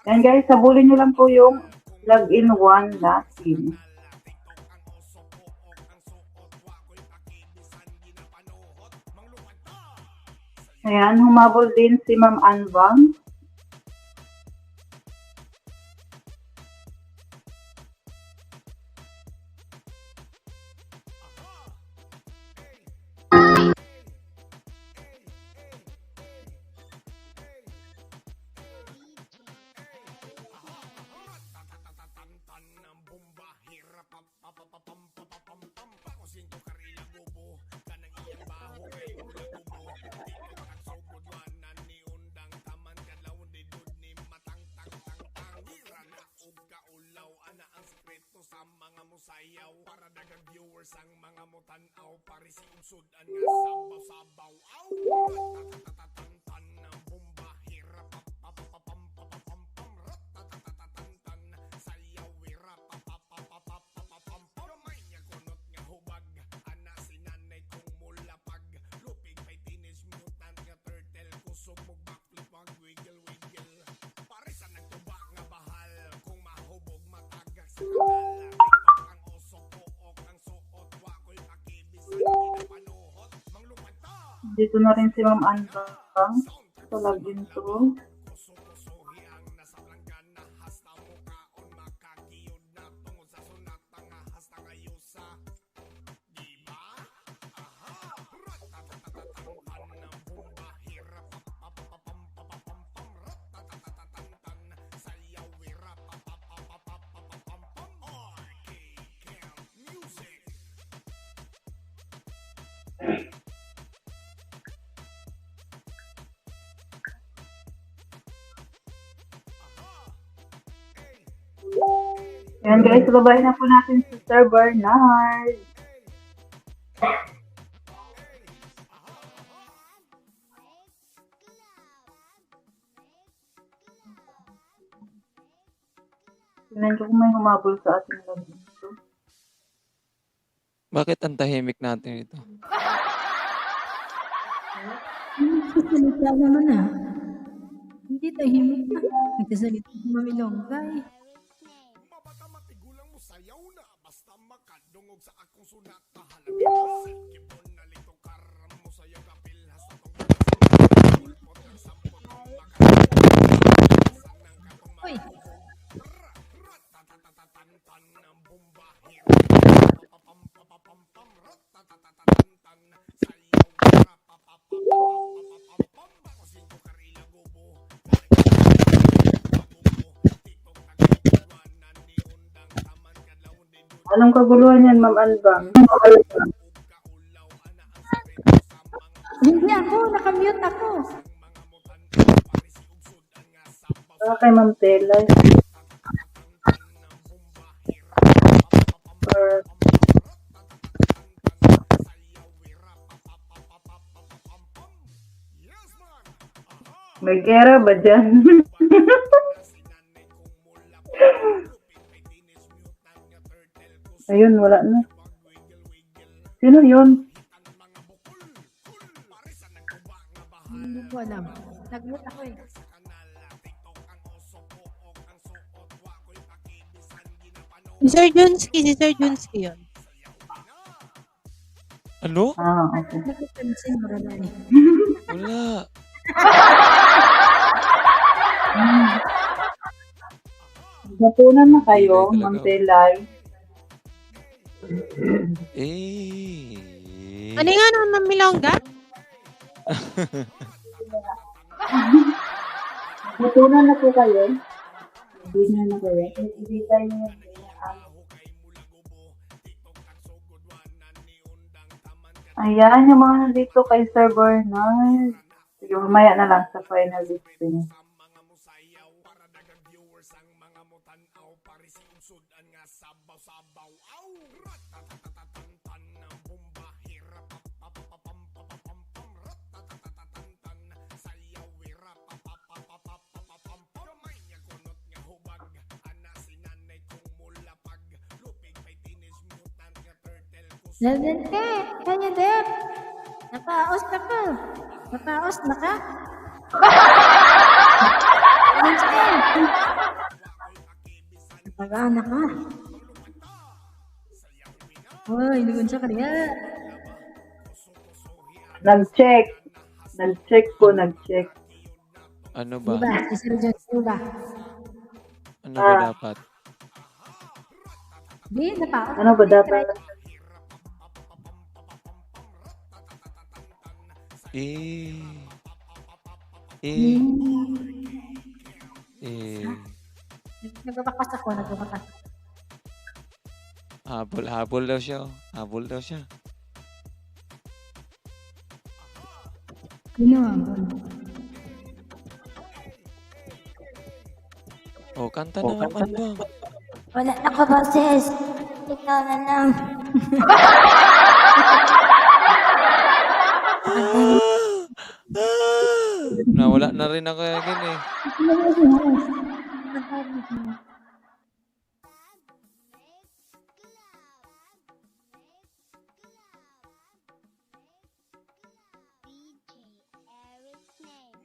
Yan guys, sabulin nyo lang po yung login 1 na team. Ayan, humabol din si Ma'am Anbang. Sayaw para dagang viewers ang mga mutanaw pare si unsod ang sabaw-sabaw aw ratatatantan ng bomba hirap papapapam ratatatantan sayaw hirap papapapam gamay niya kunot nga hubag ana si nanay kong mulapag lupig may teenage mutant nga turtle kusog mo backflip ang wiggle pare sa nagtuba nga bahal kung mahubog matagak sa kanal Dito na rin si Ma'am Anbang sa login 2. Ayan guys, babahin na po natin si Sir Bernard. Tingnan ko kung may humabol sa ating login. Bakit ang tahimik natin ito? Nagsasalita naman ah. Hindi tahimik na. Nagsasalita si Mami Longgay. Mabata matigulang mo sayaw na basta makadungog sa akong sunat tahalabas kipon na lito karam mo sayaw kapil hasta tong pulpot ng sampot Uy, ratatatantan ng bomba papapam ratatatantan sayaw papapapapapam bako singko karila gobo Anong kaguluhan yan, Ma'am Anbang? hindi ako. Nakamute ako. Para kay Ma'am Tela. Or, may gera ba dyan? Ayun, wala na. Sino yun? Hindi ko alam. Nag-mute ako eh. Si Sir Junski yun. Ano? Ah, okay. Nakipansin mo rin eh. Wala. Napunan na kayo, Hindi Ma'am talaga. Telay. Ano nga naman, Ma'am Milongga? Napunan na po kayo. Hindi na kayo. Hindi tayo na Ayan, yung mga nandito kay Sir Bernard. Sige, mamaya na lang sa final listing. Nandun ka! Kanya Dep! Napaos ka pa! Napaos na ka? Nandun ka! Napag-aana ka! Hoy, lugon sa kanya! Nag-check. Nag-check po, nag-check. Ano ba? Diba? Si Sir John Silva. Ano ba dapat? Di, napaos. Ano ba dapat? Eh. Nagbabakas ako, nagbabakas. Habol daw siya. Habol daw siya. Sino ang bon? Oh, kanta naman ba? Wala na ka boses! Ikaw na lang. Nawala na rin ako agad eh.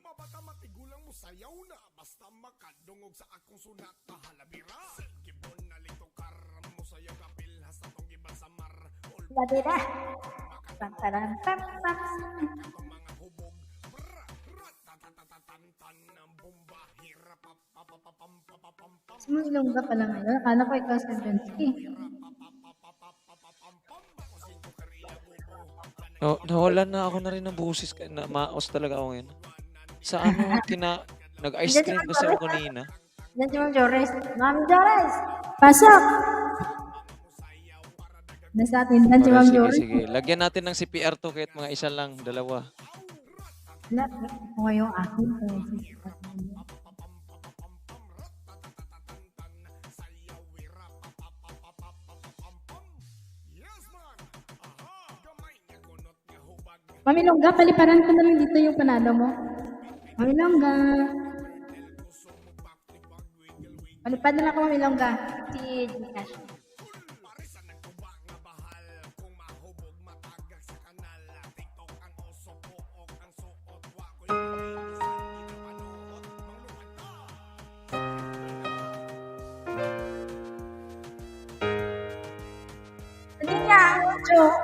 Mabata matigulang mo sayaw na basta makadungog sa akong sunat na halabira. Gibon na lito karam mo sayaw kapil hasta tong giban sa mar. All Badira. Pantaran, pam, pam. katong mga hubog. Bra, rat, tatatatantan ng bomba. Hira, papapapam, papapam, pam. Sumulong ka pala ngayon. Akala ko ikaw Sir Bensky. Oh, nawala na ako na rin ng busis. Na maos talaga ako ngayon. Sa ano, nag-ice cream kasi ako kanina. Diyan si Ma'am Jores. Ma'am Jores! Pasok! Nasa atin dan si Para, Ma'am sige, Jores. sige. Lagyan natin ng CPR to kahit mga isa lang, dalawa. Wala. Ako yung akin. Mami Longga, paliparan ko na lang dito yung panalo mo. Mami Longga. Palipad na lang ako, Mami Longga. Si Gcash. Hindi nga, joke.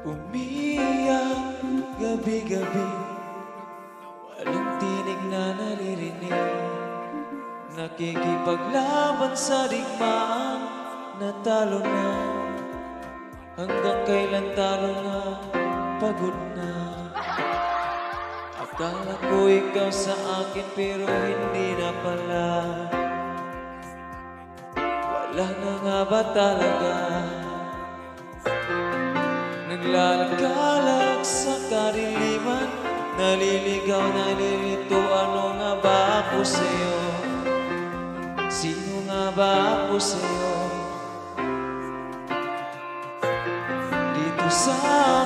Umiyak gabi-gabi, walang tinig na naririnig. Nakikipaglaban sa digmaan, natalo na? Hanggang kailan talo na? Pagod na. Akala ko ikaw sa akin pero hindi na pala. Wala na nga ba talaga? Naglalagalag sa kadiliman, naliligaw, nalilito. Ano nga ba ako sa'yo? Sino nga ba ako sa'yo? Dito sa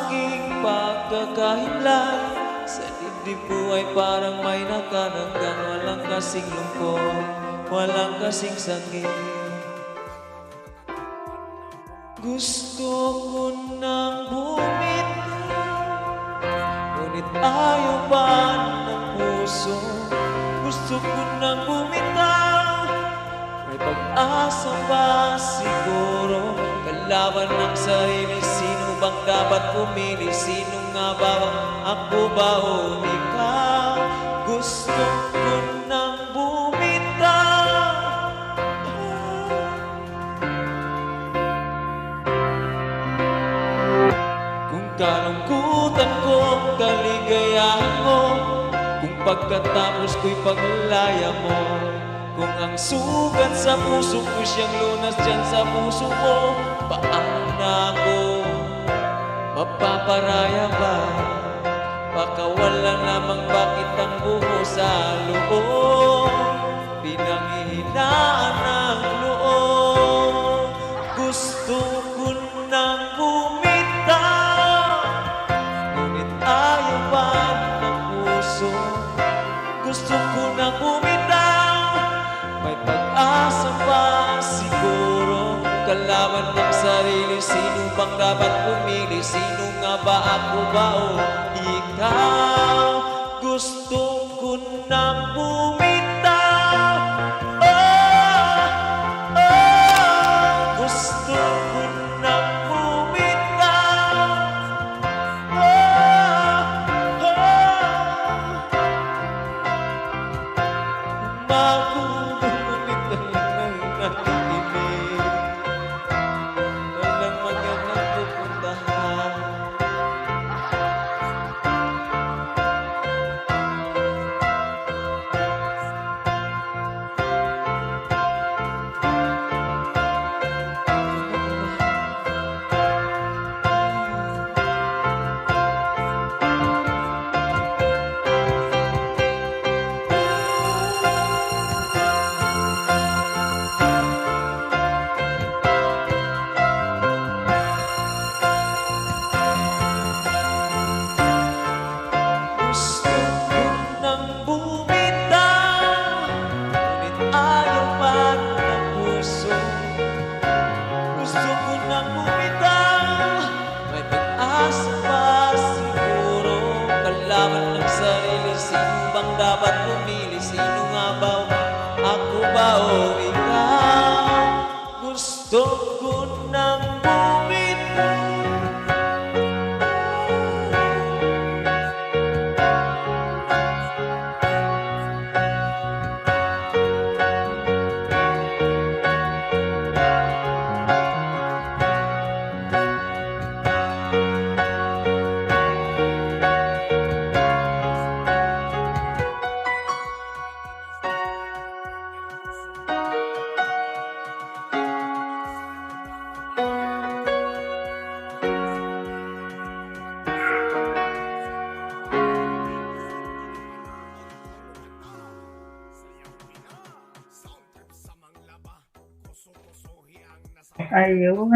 aking pagkakahimlan, sa dibdib ko ay parang may nakaranggan. Walang kasing lungkot, walang kasing sakit. Gusto ko nang bumitaw, ngunit ayaw pa ng puso. Gusto ko nang bumitaw, may pag-asa pa siguro. Kalaban ng sarili, sino bang dapat pumili? Sino nga ba? Ako ba o ikaw? Gusto ko nang bumitaw. Kung kalungkutan ko, kaligayahan mo, kung pagkatapos ko'y paglaya mo, kung ang sugat sa puso ko siyang lunas dyan sa puso ko, paano na ako mapaparaya ba? Baka wala namang bakit ang buho sa loob, pinanghihinaan ng loob. Gusto ko nang bumitaw, ngunit ayaw pa ng puso. Gusto ko nang bumitaw, may pag-asa pa siguro. Kalaban ng sarili, sino bang dapat pumili? Sino nga ba, ako ba o ikaw? Gusto ko nang bumitaw. Oh, oh, gusto ko nang bumitaw. Oh, oh, magugulit na lang nakikinig. Walang magandang pupuntahan. Gusto ko nang bumitaw, ngunit ayaw pa ng puso. Gusto ko nang bumitaw, may pag-asa pa siguro. Kalaban ng sarili, sino bang dapat pumili? Sino nga ba, ako ba o ikaw? Gusto ko nang bumitaw. Ayun.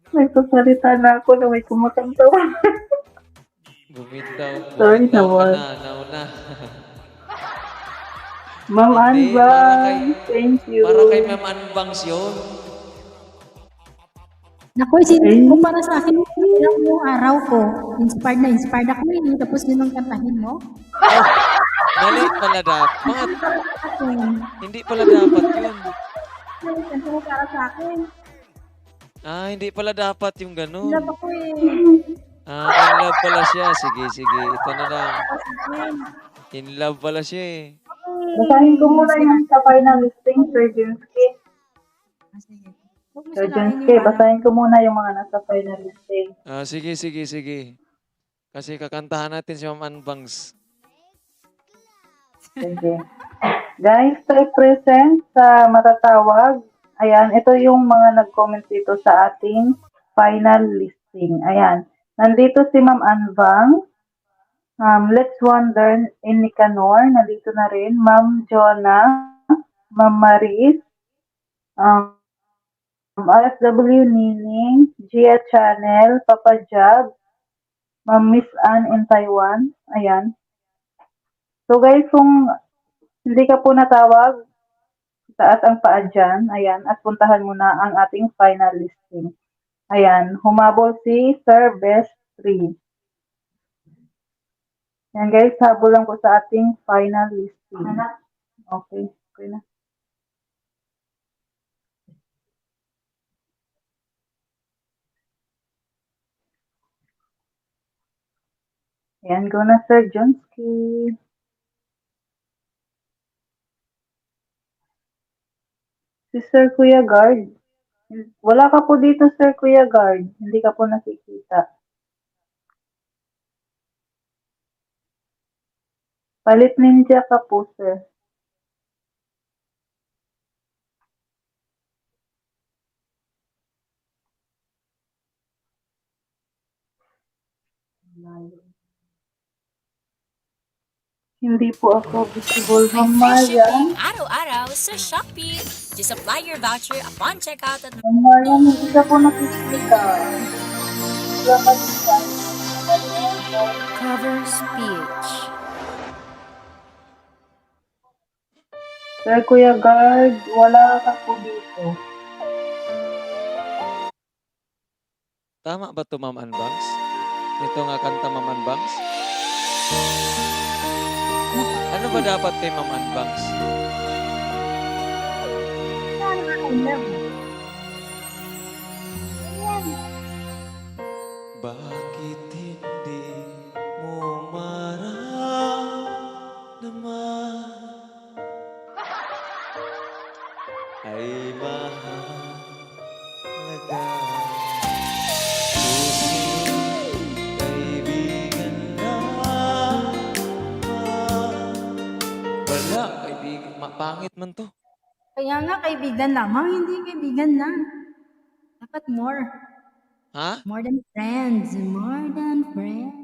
Nagsasalita na ako na may kumakantawa. Bumitaw, Sorry bumitaw ka naman. na, nauna. Ma'am Hindi, para Anbang, kay- thank you. Para kay Ma'am Anbangs yun. Naku, isipin mo para sa akin yung araw ko. Inspired ako eh. Tapos yun ang kantahin mo. Oh, mali pala dapat. Akin. Hindi pala dapat yun. Yung kanta mo para sa akin. Hindi pala dapat yung ganun. Love ako eh. In love pala siya. Sige, sige. Ito na lang. Para sa akin. In love pala siya eh. Basahin ko muna yung sa final listing, Sir Jinsky. Sir Masalain Junske, yung ano. basahin ko muna yung mga nasa final listing. Sige, sige, sige. Kasi kakantahan natin si Ma'am Anbangs. Sige. Guys, present sa matatawag. Ayan, ito yung mga nag-comment dito sa ating final listing. Ayan. Nandito si Ma'am Anvang. Let's Wonder in Nicanor. Nandito na rin. Ma'am Jonah. Ma'am Maris. Um, RFW Nining. Gia Channel. Papa Jab. Ma'am Miss Ann in Taiwan. Ayan. So guys, kung hindi ka po natawag, taas ang paa dyan. Ayan. At puntahan mo na ang ating final listing. Ayan. Humabol si Sir Best 3. Ayan guys, habol lang po sa ating final listing. Okay. Okay na. Ayan, go na Sir Jonsky. Si Sir Kuya Guard. Wala ka po dito, Sir Kuya Guard. Hindi ka po nakikita. Palit ninja ka po, Sir. Hindi po ako visible, Ma'am Marian. Araw-araw sa Shopee. Just apply your voucher upon checkout at Ma'am Marian, hindi ka po nakikita. Wala ka dito. cover speech. Sir Kuya Guard, wala ka po dito. Tama ba to Ma'am Anbangs? Ito nga kanta Ma'am Anbangs? Ano ba dapat kay Ma'am Anbangs? Bakit hindi mo maramdaman ay mahalaga? Susunod, kaibigan naman. Wala, kaibigan. Pangit man to. Kaya nga, kaibigan lamang, hindi kaibigan na. Dapat more. Ha? More than friends. More than friends.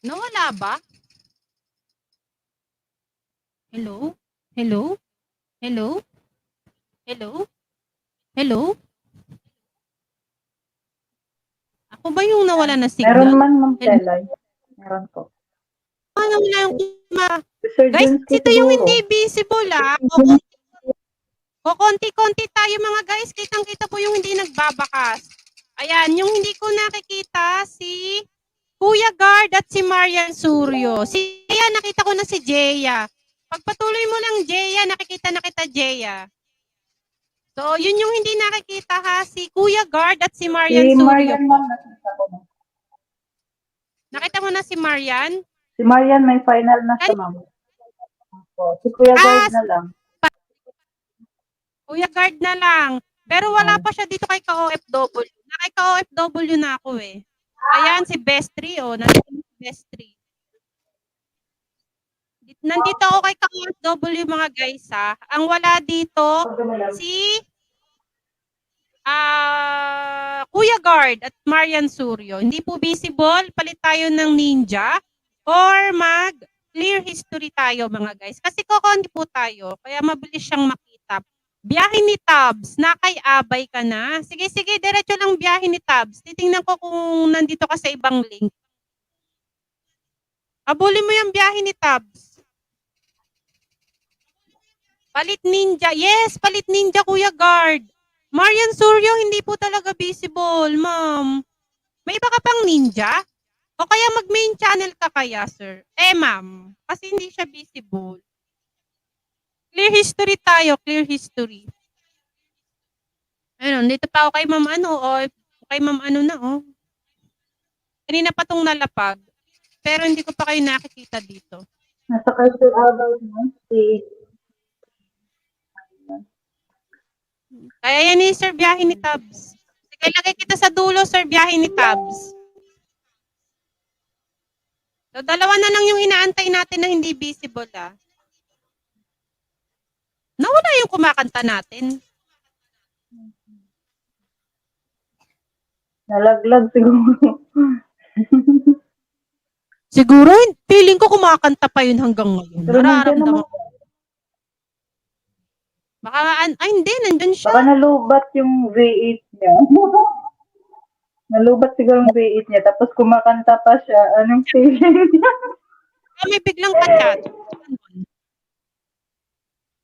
Nawala ba? Hello? Hello? Hello? Hello? Hello? Ako ba yung nawala na Meron signal? man, Ma'am Hello? Telay. Meron po. Nawala yung Sir Guys, Junsky ito yung siguro. hindi visible O konti-konti tayo mga guys. Kitang-kita po yung hindi nagbabakas. Ayan, yung hindi ko nakikita si Kuya Guard at si Marian Suryo. Si Jeya, nakita ko na si Jeya. Pagpatuloy mo lang Jeya, nakikita na kita Jeya. So, yun yung hindi nakikita ha, si Kuya Guard at si Marian Si Suryo Marian, po. Ma'am, nakita ko na. Nakita mo na si Marian? Si Marian may final na siya, Ma'am. Opo. Si Kuya Guard Ah, na lang. Kuya Guard na lang. Pero wala pa siya dito kay ka-OFW. Na kay ka-OFW na ako eh. Ayan, si Bestri, oh. Nandito si Bestri. Nandito ako kay ka-OFW mga guys ha. Ang wala dito, si Kuya Guard at Marian Suryo. Hindi po visible. Palit tayo ng ninja or mag clear history tayo mga guys. Kasi kokonti po tayo. Kaya mabilis siyang makita. Biyahe ni Tabs. Nakay-abay ka na. Sige, sige. Diretso lang biyahe ni Tabs. Titingnan ko kung nandito ka sa ibang link. Abulin mo yung biyahe ni Tabs. Palit ninja. Yes, palit ninja, Kuya Guard. Marian Suryo, hindi po talaga visible, ma'am. May iba ka pang ninja? O kaya mag-main channel ka kaya, sir? Ma'am. Kasi hindi siya visible. Clear history tayo, clear history. Ayun, dito pa ako kay ma'am ano, o kay ma'am ano na, oh. Kanina pa tong nalapag. Pero hindi ko pa kayo nakikita dito. Nasa kay Sir Albert, no? Si Kaya yan ni sir, biyahe ni Tabs. Sige, lagay kita sa dulo, sir, biyahe ni Tabs. So, dalawa na lang yung inaantay natin na hindi visible, ah. Nawala yung kumakanta natin. nalaglag siguro. Siguro, feeling ko kumakanta pa yun hanggang ngayon. Pero nandiyan naman. Nararamdaman ko. Baka, hindi, nandun siya. Baka nalubat yung V8 niya. Nalubat siguro yung V8 niya. Tapos kumakanta pa siya. Anong feeling niya? May biglang ka-chat.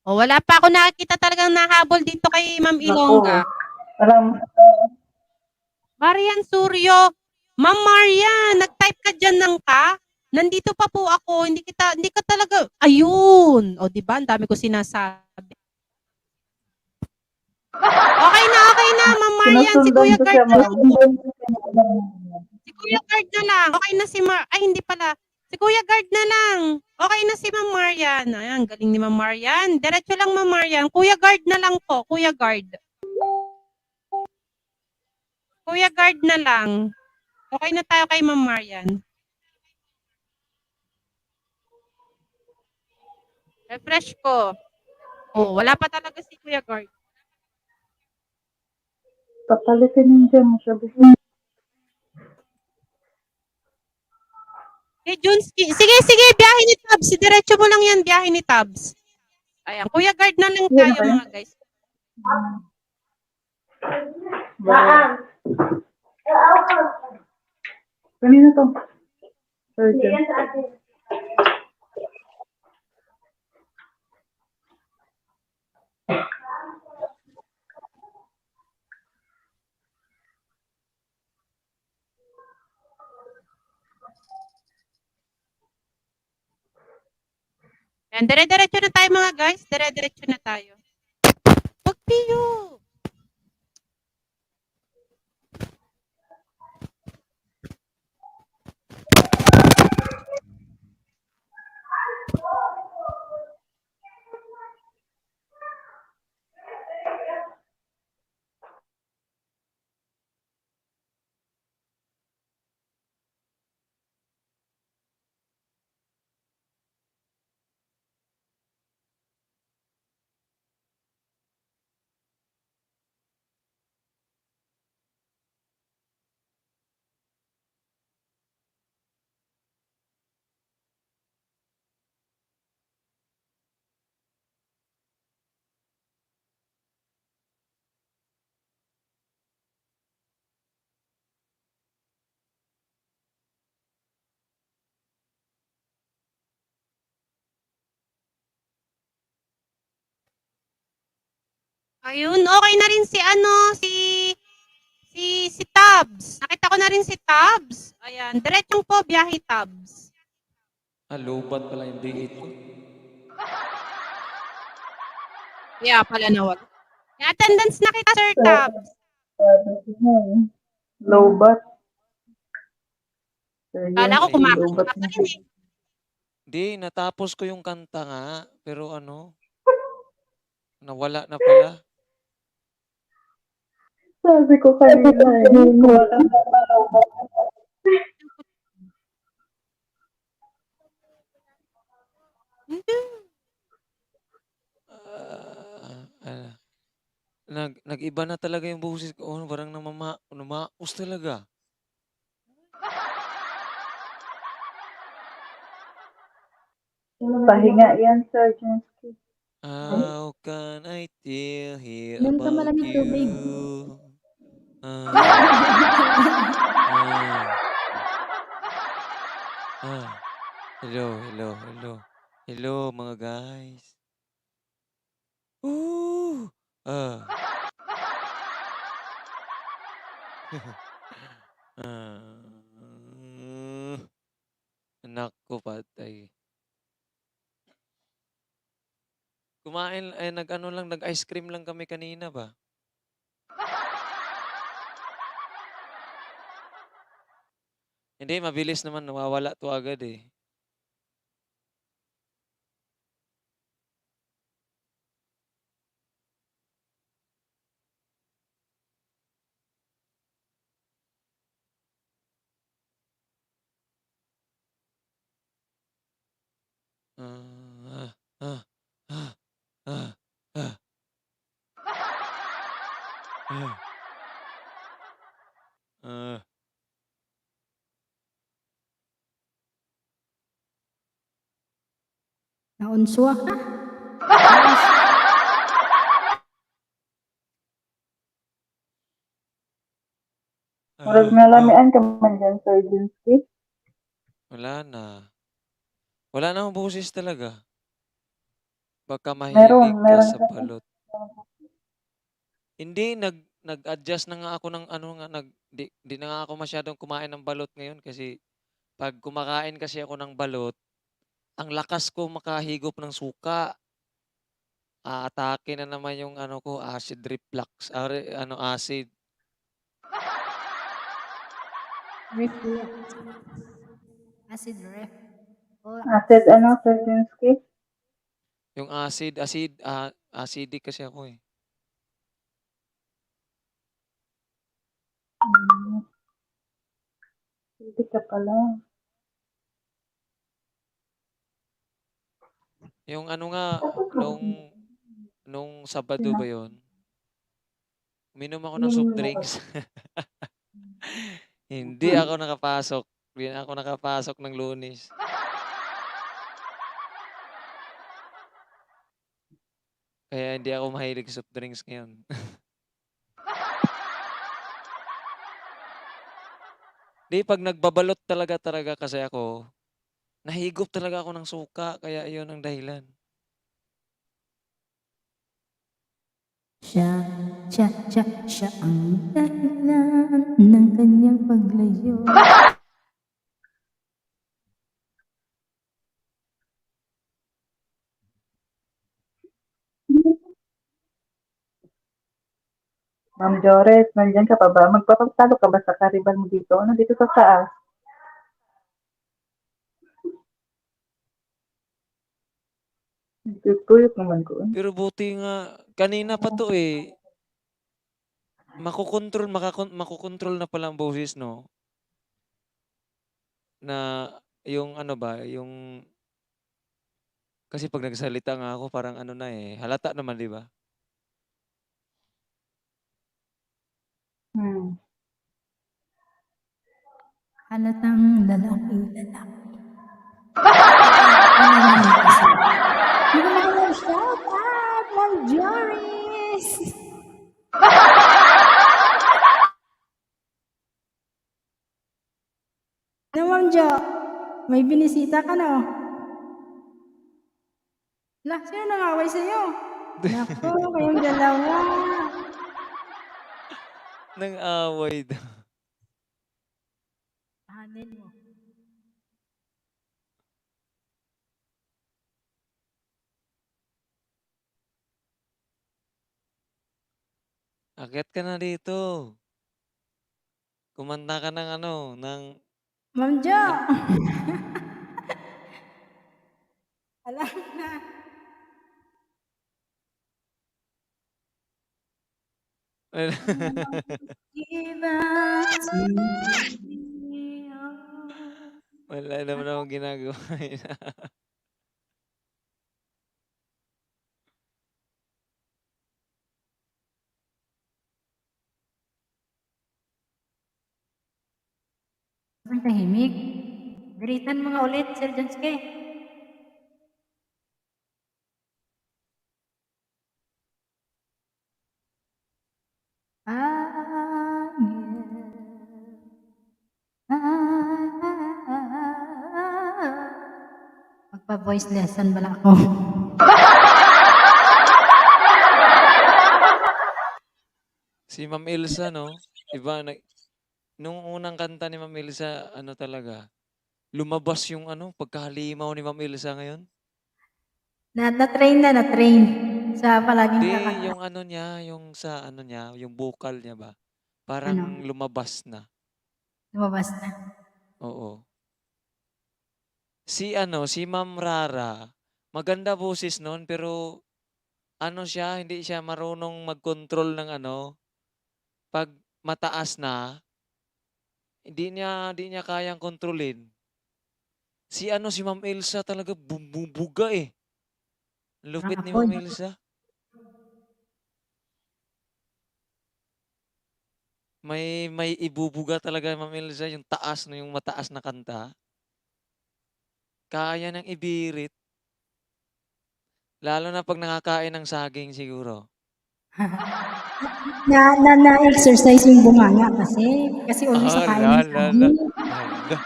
O, wala pa ako nakikita talagang nahabol dito kay Ma'am Ilongga. Parang, Marian Suryo. Ma'am Marian, nag-type ka dyan ng ka? Nandito pa po ako. Hindi ka talaga, ayun. O, diba? Ang dami ko sinasabi. Okay na, Ma'am Marian. Si sinusundan Kuya ko siya, Guard na ma'am. lang. Si Kuya Guard na lang. Okay na si ay hindi pala. Si Kuya Guard na lang. Okay na si Ma'am Marian. Ayan, galing ni Ma'am Marian. Diretso lang Ma'am Marian. Kuya Guard na lang po. Kuya Guard. Kuya Guard na lang. Okay na tayo kay Ma'am Marian. Refresh ko. Oh, wala pa talaga si Kuya Guard. Papalitin niya mo siya. Hey, Junsky. Sige, biyahe ni Tabs. Diretso mo lang yan, biyahe ni Tabs. Ayan, Kuya Guard na lang tayo mga guys. Kanina to. Surgeon. Ayan, dire-diretso na tayo mga guys. Dire-diretso na tayo. Pagpiyo! Ayun, okay na rin si ano, si Tabs. Nakita ko na rin si Tabs. Ayan, diretsong po biyahe Tabs. Lobat pala yung D8 ko. Kaya pala nawala. May attendance na kita, Sir Tabs. Low bat. Sir Kala ko Jensky, low kumakanta bat ka na pa rin siya. eh. Di, natapos ko yung kanta nga. Pero ano, nawala na pala. Sabi ko kanina eh. Kumakanta pa low bat. Nag-iba na talaga yung boses ko. Oh, parang numaus talaga. Pahinga yan, Sir Jensky. How can I tell here Inom ka about malamig tubig. you? Ah, hello. Hello, mga guys. Ooh, ah. Ah, anak ko patay. Kumain, nag-ano lang, nag-ice cream lang kami kanina ba? Hindi, mabilis naman, nawawala to agad eh. Ah, ah, ah, ah, ah, ah, ah. Naunswa ka. Murag nalamian ka man dyan, Sir Jensky. Wala na. Wala na akong boses talaga. Baka Meron mahilig ka sa ka. balot. Hindi, nag-adjust na nga ako ng ano nga, di na nga ako masyadong kumain ng balot ngayon kasi pag kumakain kasi ako ng balot, ang lakas ko makahigop ng suka. Aatake na naman yung ano ko, acid reflux, acid. Reflux. Acid ref. O, Acid ano, Sir Jensky? Yung acidic kasi ako eh. Hindi ka pala. Yung ano nga, nung Sabado ba yun, uminom ako ng soft drinks. Hindi ako nakapasok. Hindi ako nakapasok ng Lunes. Kaya hindi ako mahilig sa soft drinks ngayon. Di, pag nagbabalot talaga kasi ako, nahigop talaga ako ng suka. Kaya iyon ang dahilan. siya ang dahilan ng kanyang paglayo. Ma'am Jores, nandiyan ka pa ba? Magpapagtalo ka ba sa karibal mo dito? Nandito sa taas. Tutuyot naman ko. Pero buti nga, kanina pa to eh. Makokontrol na pala ang boses, no? Na yung ano ba, yung kasi pag nagsalita nga ako parang ano na eh, halata naman, di ba? Halatang lalaki. Hindi ko makalaw. Shout out, Ma'am Joris! Ano, Ma'am Jo? May binisita ka na. Lah, sino nangaway sa'yo? Naku, kayong dalawa. Nang away daw. Tahanin mo. Akyat ka na dito. Kumanta ka ng ano, ng Ma'am Jo! an Alam na. Iba Wala naman akong ginagawa. Ang tahimik. Galitan mo nga ulit, Sir Janske. Magpa-voice lesson bala ako. Si Ma'am Elsa 'no, iba nung unang kanta ni Ma'am Elsa ano talaga, lumabas yung ano, pagkahalimaw ni Ma'am Elsa ngayon. Na-train na, na-train sa palaging Hindi, kakanta. yung ano niya, yung sa ano niya, yung vocal niya ba, parang Ano, lumabas na, lumabas na. oo. Si ano, si Ma'am Rara, maganda boses nun pero ano siya, hindi siya marunong mag-control ng ano, 'pag mataas na, hindi niya kayang kontrolin. Si ano, si Ma'am Elsa talaga bumubuga, eh. Ang Parang lupit ni ako, Ma'am hindi Elsa. May ibubuga talaga Ma'am Elsa, yung taas na yung mataas na kanta. Kaya niyang ibirit, lalo na 'pag nakakain ng saging siguro. na-exercise yung bunganga kasi always nakain ng Hala. saging. Hala,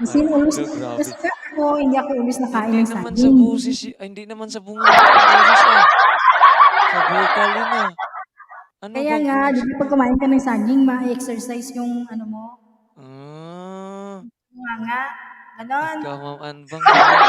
Kasi always, grabe. kasi ako, hindi ako always nakain Hindi ng naman sa saging. boses ay hindi naman sa bunganga yung boses, ah. Sa vocal yun, ah. Ano Kaya bang nga, di boses ba pag yun? kumain ka ng saging, ma-exercise yung ano mo, Ah, bunganga. Ganon. ikaw Ma'am Anbang naman.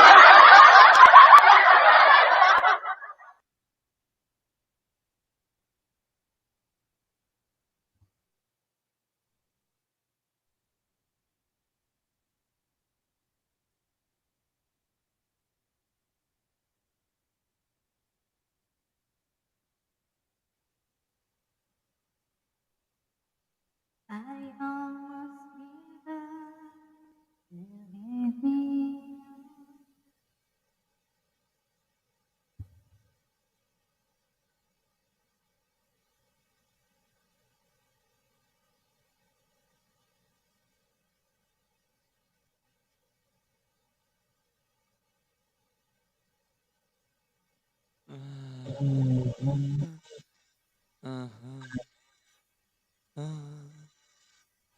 I almost give up everything. Uh-huh. Ah,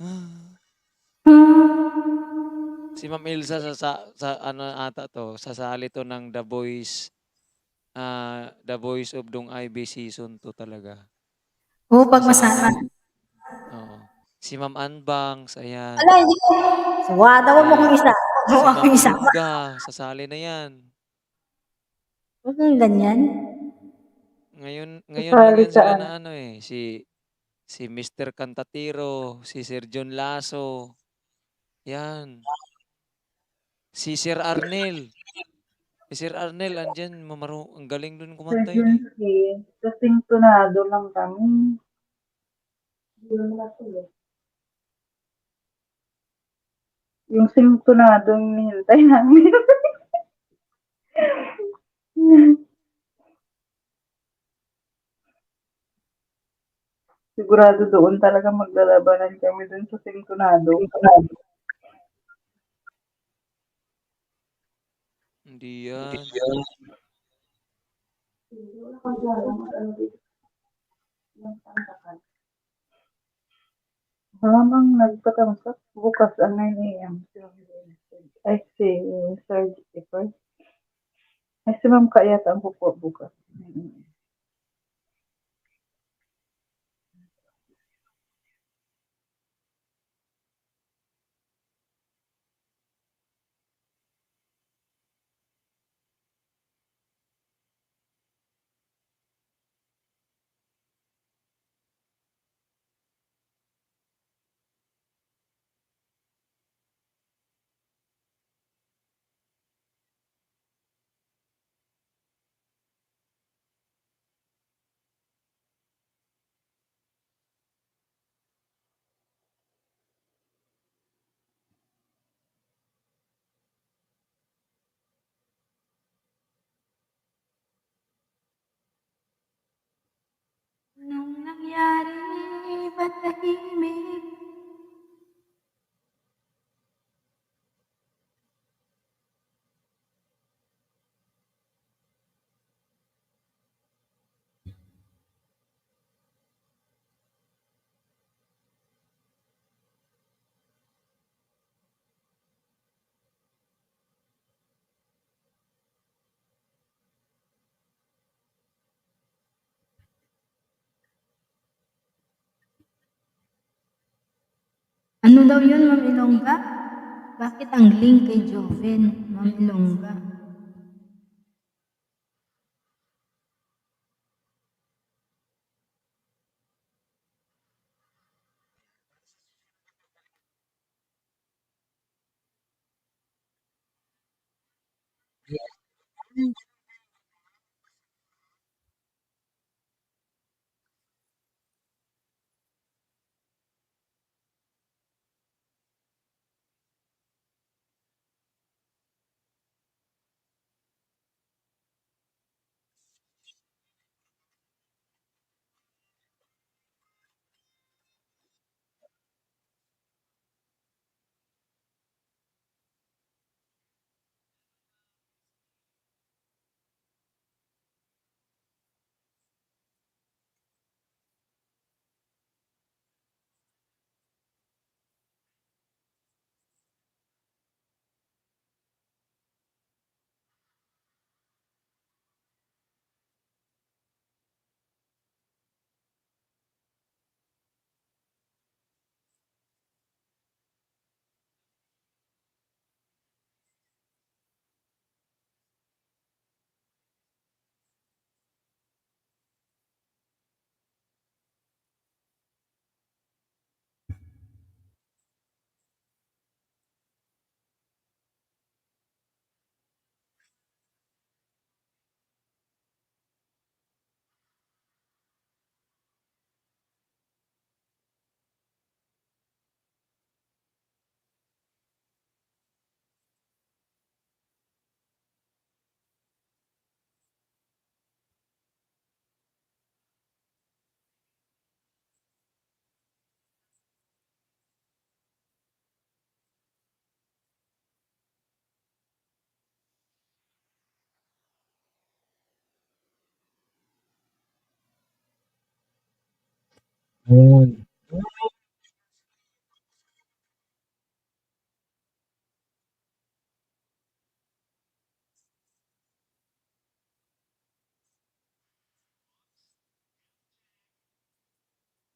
ah. Si Ma'am Elsa sa ano ata 'to, sasali 'to ng The Voice of Dong IB season 2 talaga. Oo, pag masama. Sasali, oo. Si Ma'am Anbangs, ayan. Ala, hindi ko. Suwada mo mo kung Si isa. Huwag si mo Ma'am akong isa. Olga, sasali na 'yan. Huwag kang ganyan. Ngayon lang Kasali 'yan sila saan? na ano, eh, si Mr. Cantatiro, si Sir John Lasso, 'yan. Si Sir Arnel. Si Sir Arnel andiyan ang galing dun kumanta yun, eh. Urgency. Kasing tunado lang kami. Yun na tuloy. Yung sintonadong hinihintay namin. Sigurado doon talaga maglalabanan kami dun sa sintonado. Hindi 'yan. Wala kang gana mag-ano dito ng tantakan. Malamang nagpatamsak bukas ang 9 AM. Ay, si Sir Jipper. Ay, si Ma'am Ka yata ang pupo bukas. nangyari? Ba't tahimik? Ano daw yun, Ma'am Ilongga? Bakit ang link kay Joven, Ma'am Ilongga?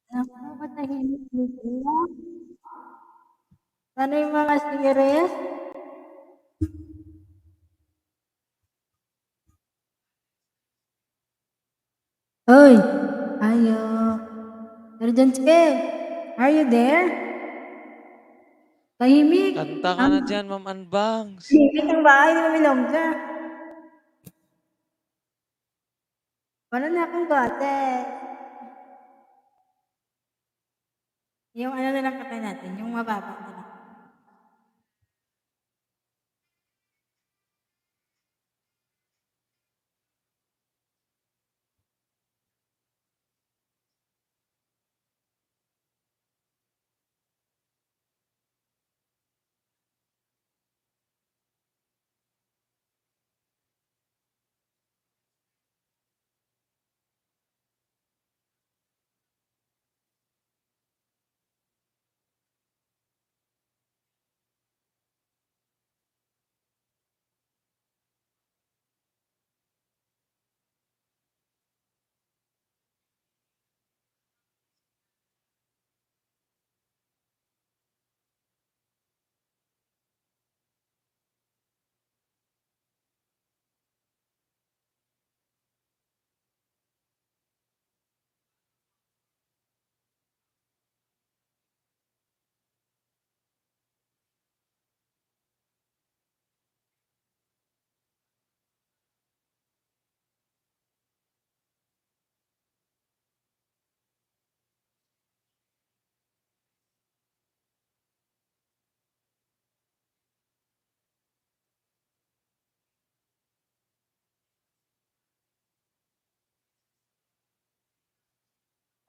Naku, ba't tahimik bigla? Sana yung mga series? Hoy! Ayo! Sergeantske! Are you there? Tahimik! Kanta ka na dyan, Ma'am Anbangs. Tahimik ang bahay ni Ma'am Ilongga. Wala na akong gotes. Yung ano na lang katay natin, yung mababa na lang.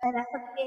Karaoke.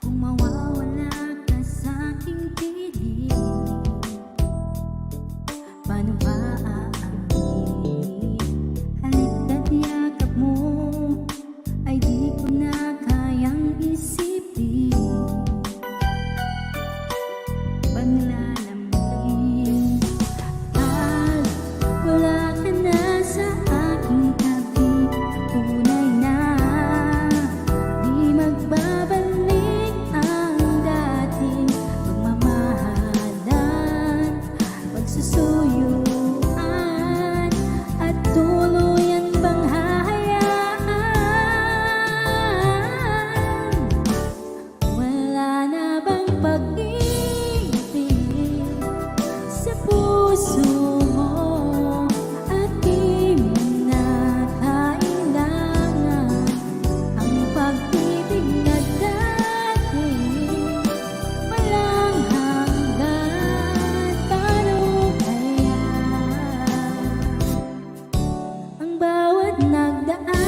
Kung mawawala ka sa aking piling, paano ba aangkin? Halika't yakap mo, ay di ko na kayang isipin. Paglalambing at wala ka na sa aking tabi, tunay na di magbabalik ang dating pagmamahalan, pagsusuyuan, at tuluyan bang hahayaan? Wala na bang pag-ibig sa puso mo, at di mo na kailangan ang pag-ibig na dati walang hanggan? Paano kaya ang bawat nagdaan?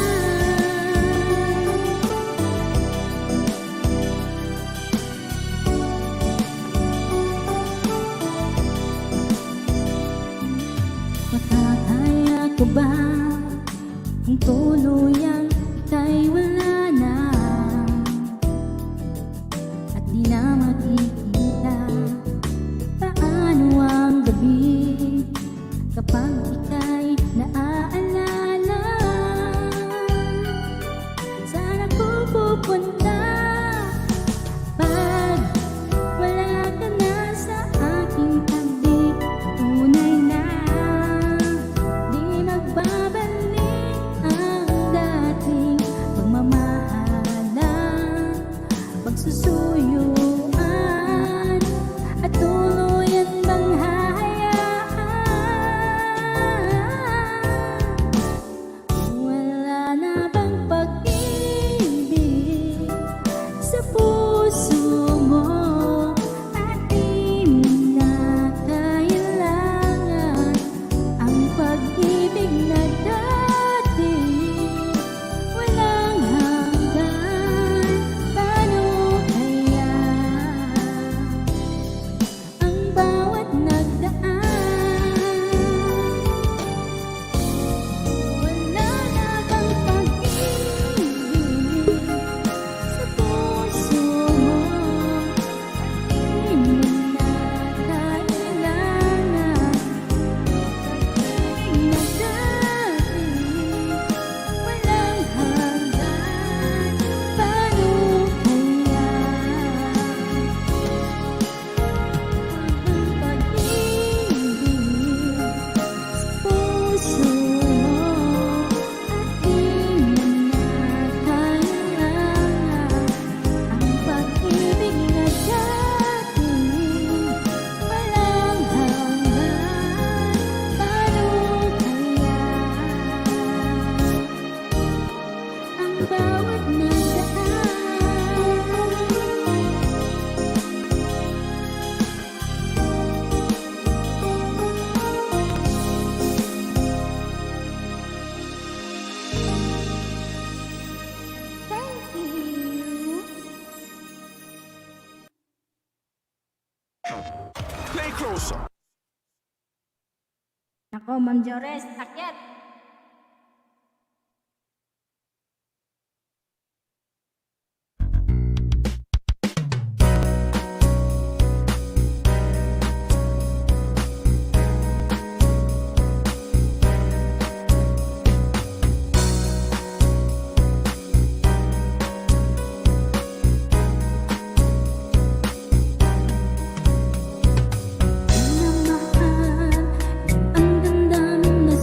Makakaya ko ba kung tuluyang ika'y wala na, at di na makikita? Paano ang gabi kapag ika'y naaalala? Saan ako pupunta pag wala ka na sa aking tabi? Tunay na di magbabalik ang dating pagmamahalan, pagsusuyuan, at tuluyan bang hahayaan? Wala na bang pag-ibig sa puso mo, at di mo na kailangan ang pag-ibig na dati walang hanggan? Paano kaya ang bawat nagdaan? Wala na bang pag-ibig sa puso mo, at di mo na kailangan pag-ibig na dati walang hanggan? Paano kaya ang pag-ibig sa puso mo, at di mo na kailangan ang pag-ibig na dati walang hanggan? Paano kaya ang bawat nagdaan? Thank you. Play closer. Nako, Ma'am Jores, akyat. Ang ganda mo na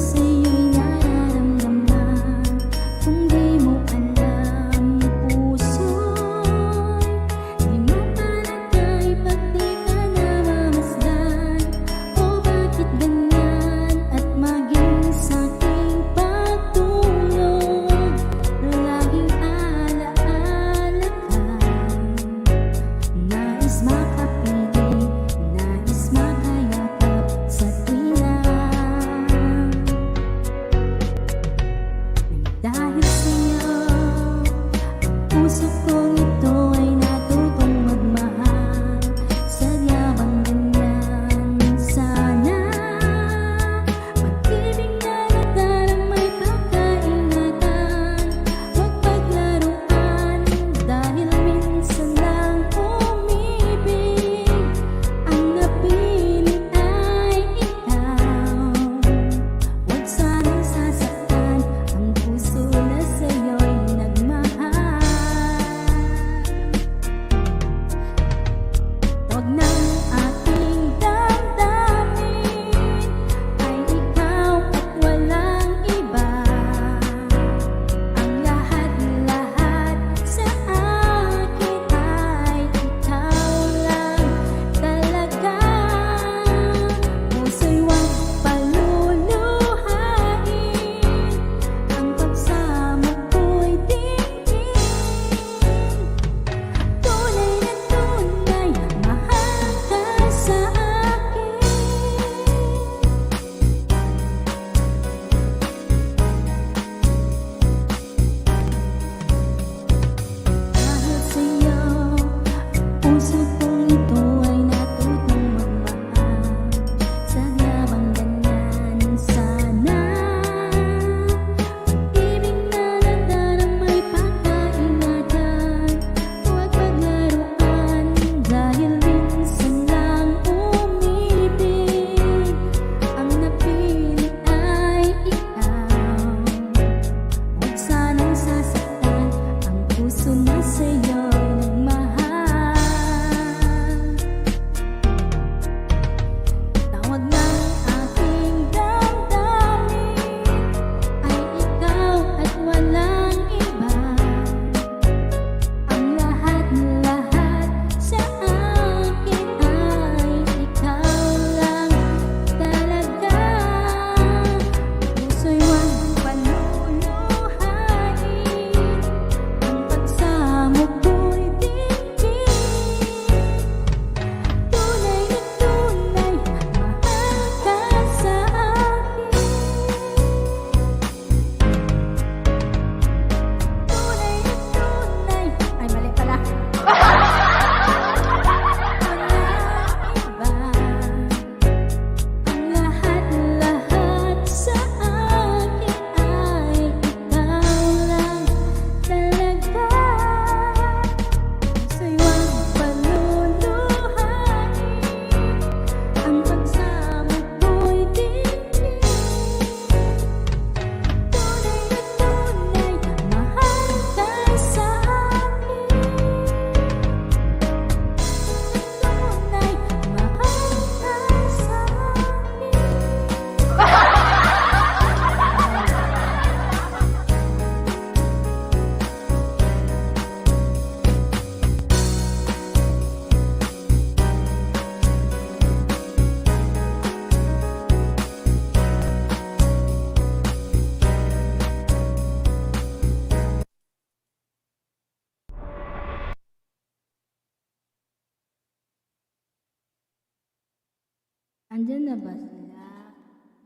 Andyan na ba sila?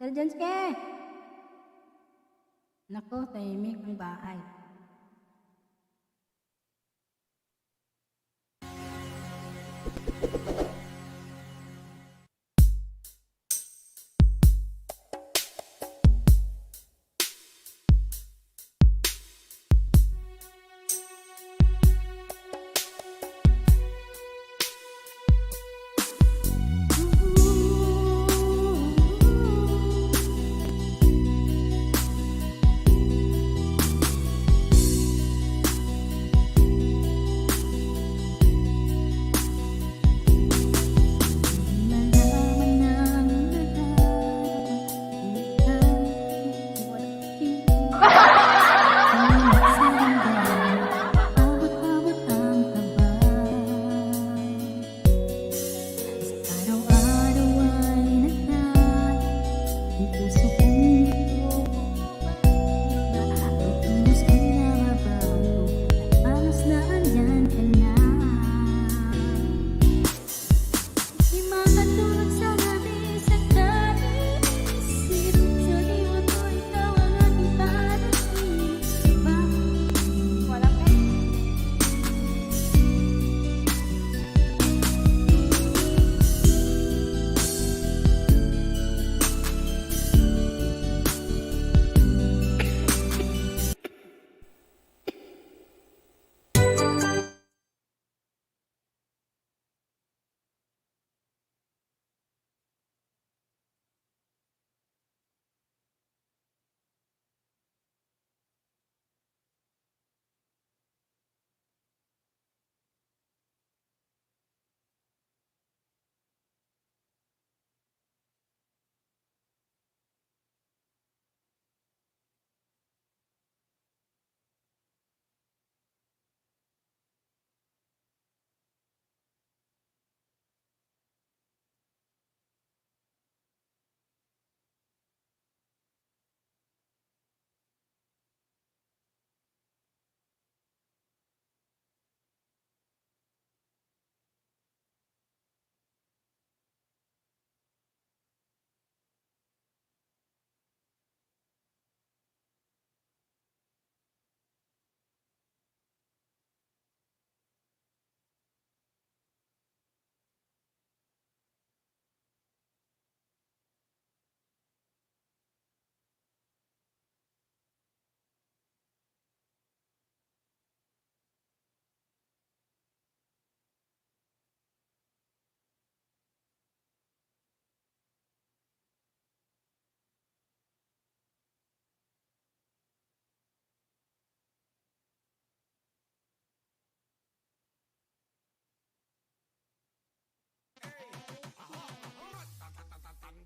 Sir Janske! Nako, tahimik ang bahay.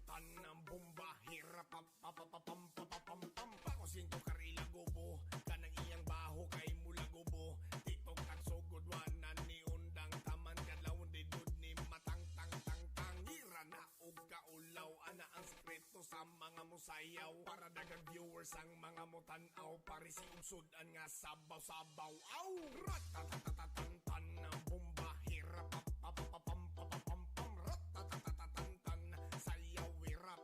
Tan ang bomba, hirap pam Pako sinto karila gobo, kanang iyang baho kay mula gobo. Tiktok at sugod wanan ni undang taman kadlawon di dud ni matang tang hira na og kaulaw ana ang sekreto sa mga musayaw para dagang viewers ang mga mutanaw pare si usudan nga sabaw aw ratatatatan ang bomba hirap pam sayaw wira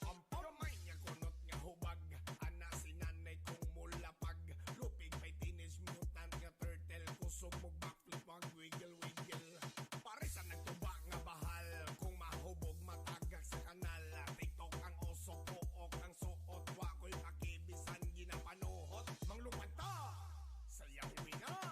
pam gamay nga kunot nga hubag ana si nanay kong mulapag lupig may teenage mutant nga turtle kusog mo backflip mag wiggle pare sa nagtuba nga bahal kung mahubog matagak sa kanal TikTok ang oso pook ang suot wa ko'y pakibisan ginapanuhot manglupad ta sayaw winga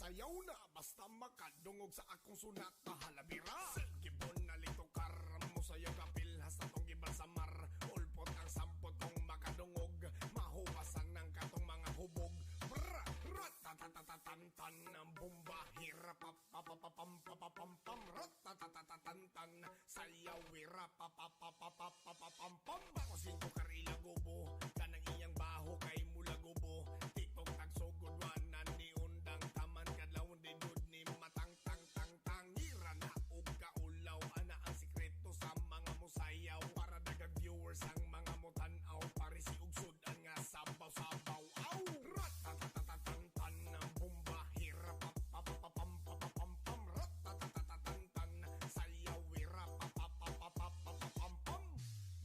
sayaw na basta makadungog sa akong sunat halabira. Gibon na lito karam mo sayaw kapil hasta tong gibal sa mar. Ulpot ang sampot kong makadungog, mahuwasan ng katong mga hubog. Bra, ratatatatantan ng bomba, hirap papapapam ratatatatantan sayaw wira papapapapapapam. Bako singko karila gobo, kanang iyang baho kay mula gobo. Tiktok tagsugod wanan ni undang taman kadlawon di dud ni matang tang tang tang. Ira na og kaulaw ana ang sikreto sa mga musayaw. Para dagang viewers ang mga mutanaw, parisi og sudan nga sabaw-sabaw. Aw! Ratatatatantan ng bomba, hirap papapapam ratatatatantan sayaw wira papapapapapam.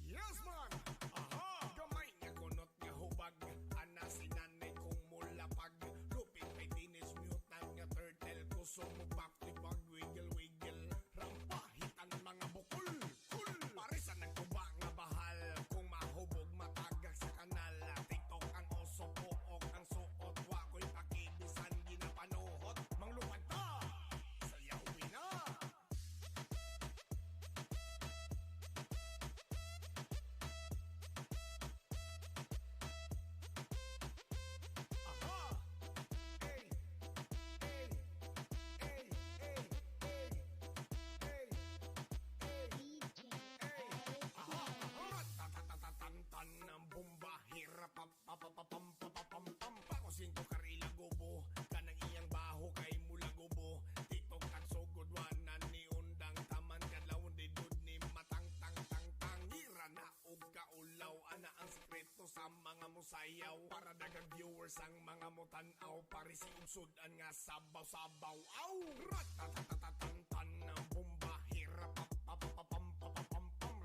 Yes man! Aha! Gamay nga kunot nga hubag, ana sinanay kong mulapag. Lupit kay teenage mutant nga turtle, kusog mo back to pag wiggle wiggle. Rampahitan mga bukol, kul! Parisan ng tuba nga bahal, kung mahubog matagak sa kanal. TikTok ang oso pook ang suot, wako'y pakibisan ginapanuhot. Manglupad ta! Sayawin na! Aha! Ey! Ey! Ey! Ey! Ey! Ey! Aha! Ratatatatantan ng bomba, hirap papapapam. Bako singko karila gobo, kanang iyang baho kay mula gobo. TikTok tagsugod wanan ni undang taman kadlawon di dud ni matang tang tang tang. Ira na og kaulaw ana ang sikreto sa mga musayaw. Para dagang viewers ang mga mutanaw, parisi og sudan nga sabaw-sabaw. Aw! Ratatatatantan ng bomba, hirap papapapam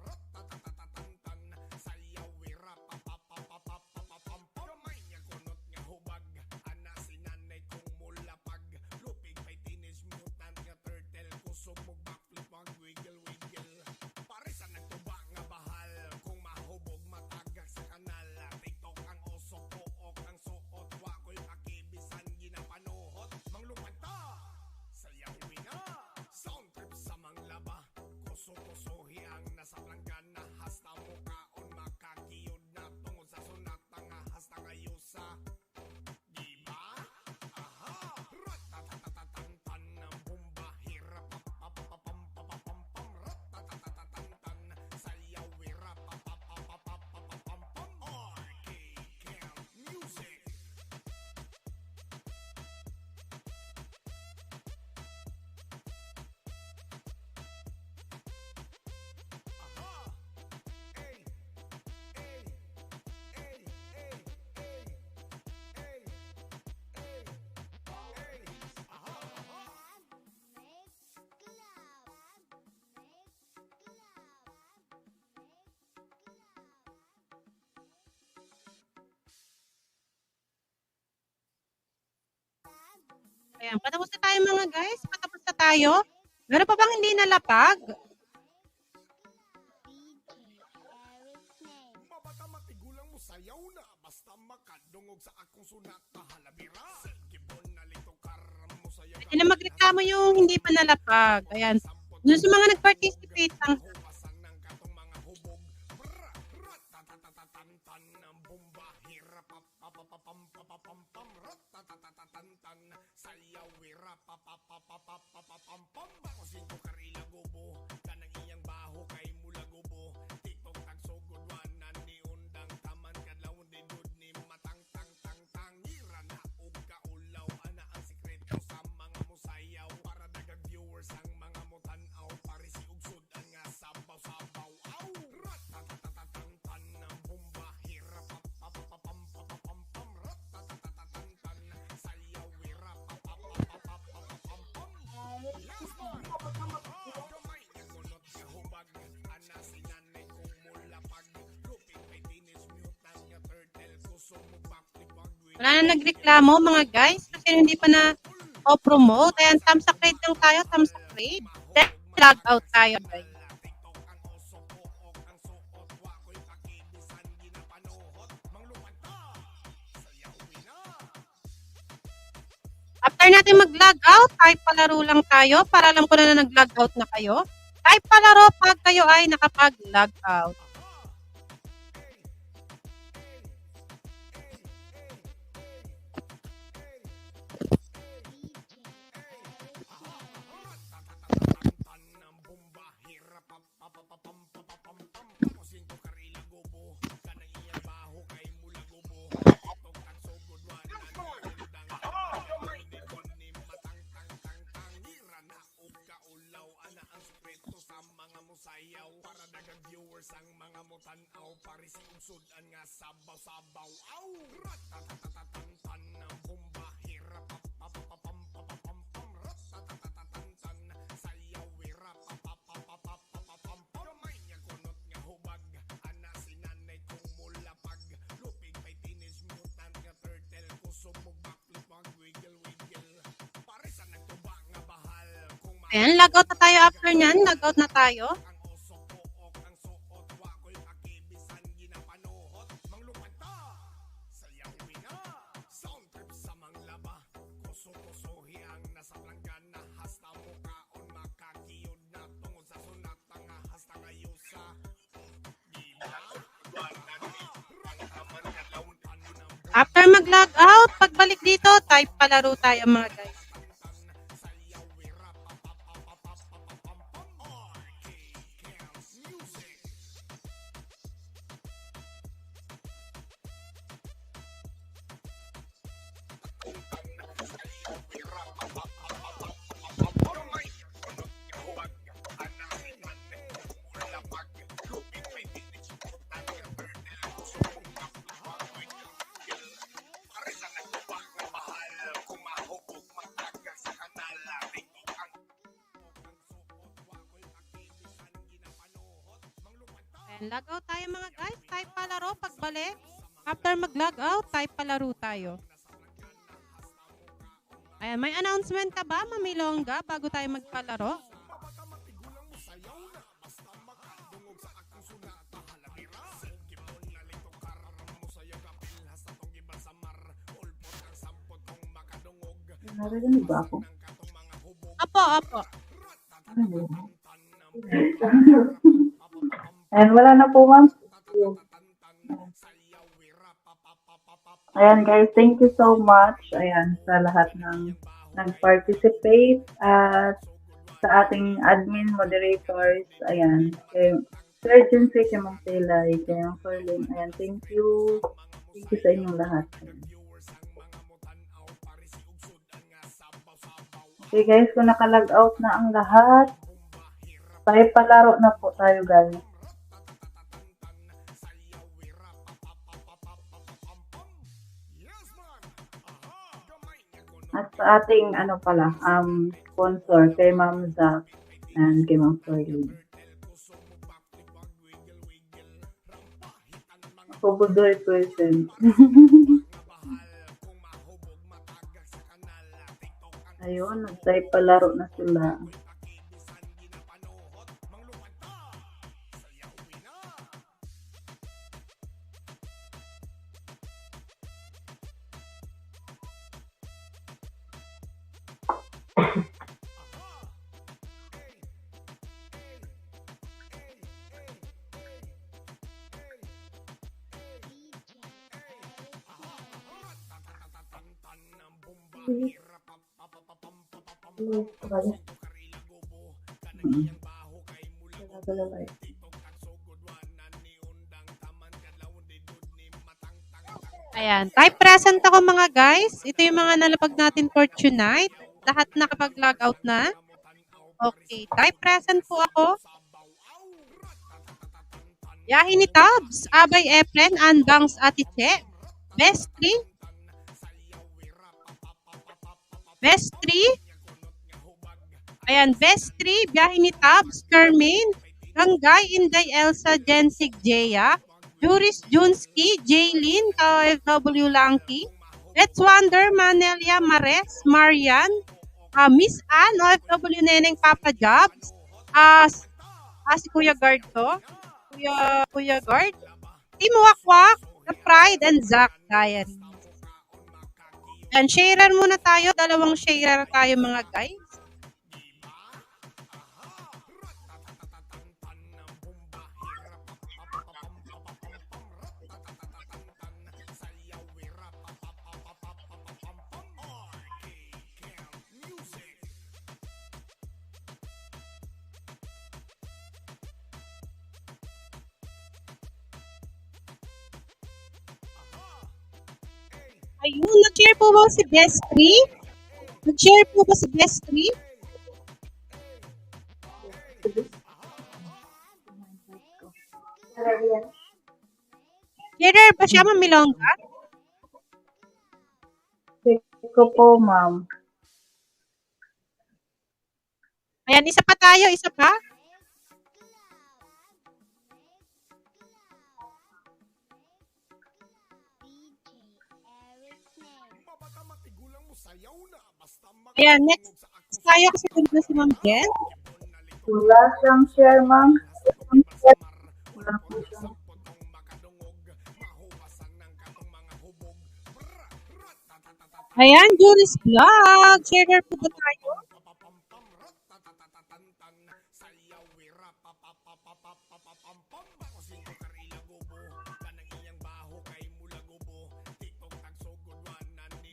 ratatatatantan sayaw wira papapapapapam. Gamay nga kunot nga hubag, ana sinanay kong mulapag. Lupig kay teenage mutant nga turtle, kusog mo backflip pag wiggle wiggle. Parisan ng tuba nga bahal, kung mahubog matagak sa kanal. TikTok ang oso pook ang suot, wako'y pakibisan ginapanuhot. Manglupad ta! Sayawin na! Sound trip sa manglaba, kuso-kusohi ang nasa planggana. Hasta mukaon makakiyod na tungod sa sunata nga hasta ngayusa. Diba? Aha! Ratatatatantan ng bomba, hirap papapapam ratatatatantan sayaw wira papapapapapam. RK Camp Music. Aha! Ey! Ey! Ey! Ey! Ey! Ey! Ey! Ey! Aha! Aha! Ayan, patapos na tayo mga guys. Patapos na tayo. Meron pa bang hindi nalapag? Mabata matigulang mo sayaw na basta makadungog sa akong sunat halabira. Gibon na lito karam mo sayaw. Hindi na magreklamo yung hindi pa nalapag. Ayan. Doon sa mga nag-participate lang. Huwasan ng katong mga hubog. Bra, ratatatatantan ng bomba, hirap papapapam ratatatatantan sayaw wira papapapapapapam. Bako singko karila gobo, kanang iyang baho kay mula gobo. TikTok tagsugod wanan ni undang taman kadlawon di dud ni matang tang tang tang. Ira na og kaulaw ana ang sikreto sa mga musayaw. Para dagang viewers ang mga mutanaw, parisi og sudan nga sabaw-sabaw. Aw! Ratatatatantan ng bomba, hirap papapapam ratatatatantan sayaw wira papapapapapam. Yes man! Gamay nga kunot nga hubag, ana sinanay kong mulapag. Lupit kay teenage mutant nga turtle, kusog mo backflip pag wiggle. Wala na nagreklamo mga guys. Kasi hindi pa na promote. Ayan, thumbs up rate lang tayo. Thumbs up rate. Then, log out tayo guys. TikTok ang oso pook ang suot, wako'y pakibisan ginapanuhot. Manglupad ta! Sayawin na! After After natin mag-log out, type palaro lang tayo para alam ko na nag-log out na kayo. Type palaro pag kayo ay nakapag-log out. Para dagang viewers ang mga mutanaw Paris usudan nga sabaw-sabaw Aw! Ratatatatantan ng bomba Hirap papapapapapapam Ratatatatantan Sayaw hirap papapapapapam Gamay niya kunot nga hubag Ana si nanay kong mulapag Lupig may teenage mutant nga turtle Kusog mo backflip mag wiggle-wiggle Paris ang nagtuba nga bahal Kung Ayan, log out na tayo after nyan. Log out na tayo. After mag-log out, pagbalik dito, type palaro tayo mga guys. Ayan, log out tayo mga guys. Type palaro pagbalik. After mag-log out, type palaro tayo. Ayan, may announcement ka ba, Mami Longga, bago tayo magpalaro? Narinig ba ako? Apo. Ayan, wala na po, ma'am. Ayan, guys, thank you so much. Ayan, sa lahat ng nag-participate at sa ating admin moderators. Ayan, kay Sir Jinsei, kay Ma'am Telay, kay Ma'am Ferlin. Ayan, thank you. Thank you sa inyong lahat. Okay, guys, kung naka-log out na ang lahat, tayo palaro na po tayo, guys. At sa ating sponsor kay Ma'am Zack and kay Ma'am Ferlin. Ako budoy person. Ayun, nag-type palaro na sila. Ayan, type present ako mga guys. Ito yung mga nalapag natin for tonight. Lahat nakapag-log out na. Okay, type present po ako. Yahin ni Tabs, Abay Efren, Anbangs Atiche, Best 3. Best 3. Ayan, Best 3, Biyahe ni Tabs, Kermin, Ganggay, Inday, Elsa, Jensig, Jeya, Juris, Junski, Jaylin, KFW Langki, Let's Wonder, Manelia, Mares, Marian, Miss Ann, OFW Neneng, Papa Jobs, si Kuya Guard to, Kuya Guard, Team Wakwak, The Pride, and Zack Diaries. Yan, sharer muna tayo. Dalawang sharer tayo mga guys. Ayun, nag-share po ba si Best 3? Nag-share po ba si Best 3? Sharer ba siya, Ma'am Milongga? Check ko po, ma'am. Ayan, isa pa tayo, isa pa. Ayan, next tayo kasi na si Ma'am Jen. Wala siyang share, ma'am. Wala po siyang. Ayan, Julie's Vlog. Sharer po ba tayo?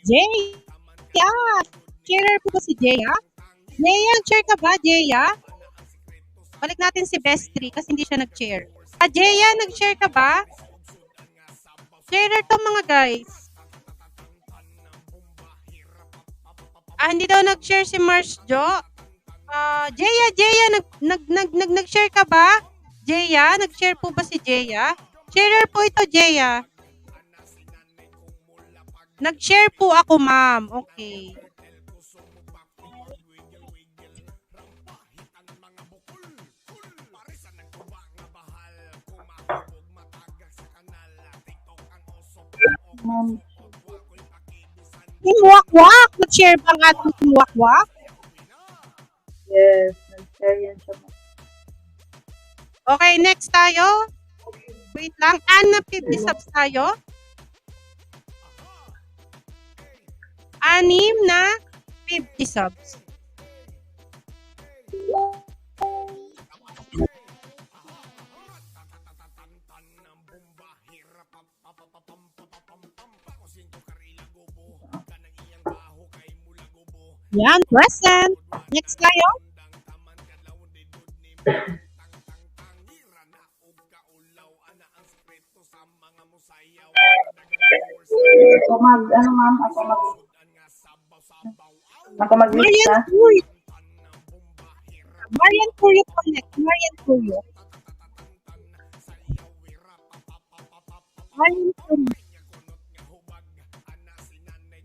Jay! Yeah! Sharer po ba si Jaya? Jaya, nag-share ka ba, Jaya? Balik natin si Best 3 kasi hindi siya nag-share. Jaya, nag-share ka ba? Sharer to mga guys. Hindi daw nag-share si Mars Jo. Jaya, nag-share ka ba? Jaya, nag-share po ba si Jaya? Sharer po ito, Jaya. Nag-share po ako, ma'am. Okay. Ma'am, Team Wakwak. Nag-share ba ang ating Team Wakwak? yes, nag-share yan siya, ma'am. Okay, next tayo. Wait lang. 50 subs tayo. 50 subs. Yan, present. Next tayo. Ako ma'am, ako mag-list Marian na. Curio. Marian Curio connect. Marian Curio. Marian Curio.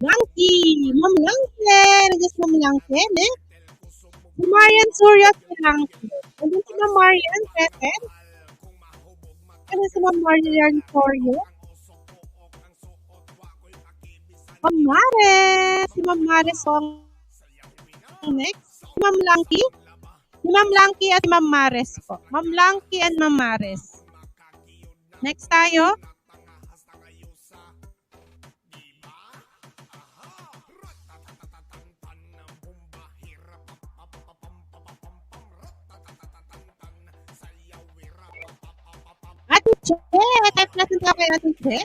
Langki. Ma'am Langki. Nandiyan si Ma'am Langki. Si Marian Curio at si Langki. Nandiyan si Ma'am Marian. Present. Nandiyan si Ma'am Marian Curio. Ma'am Mares. Si Ma'am Mares ang next. Si Ma'am Langki. Si Ma'am Langki at Ma'am Mares po. Ma'am Langki and Ma'am Mares. Next tayo. Ate Che. Type natin ka kay Ate Che.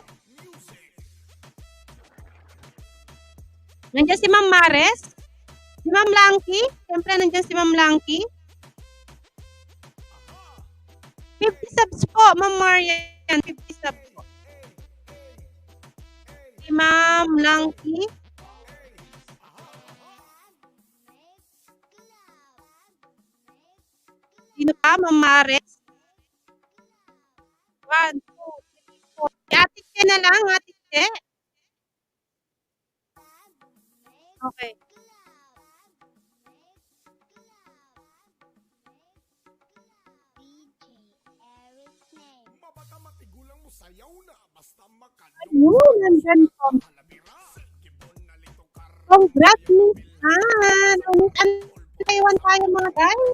Nandiyan si Ma'am Mares. Si Ma'am Langki. Siyempre, nandiyan si Ma'am Langki. 50 subs po, Ma'am Marian. 50 subs po. Si Ma'am Langki. Sino pa? Ma'am Mares. 1, 2, 3, 4. Si Ate Che na lang, Ate Che. Okay. Ayun, nandyan po. Congrats, Miss Ann. Miss Ann, Taiwan tayo mga guys.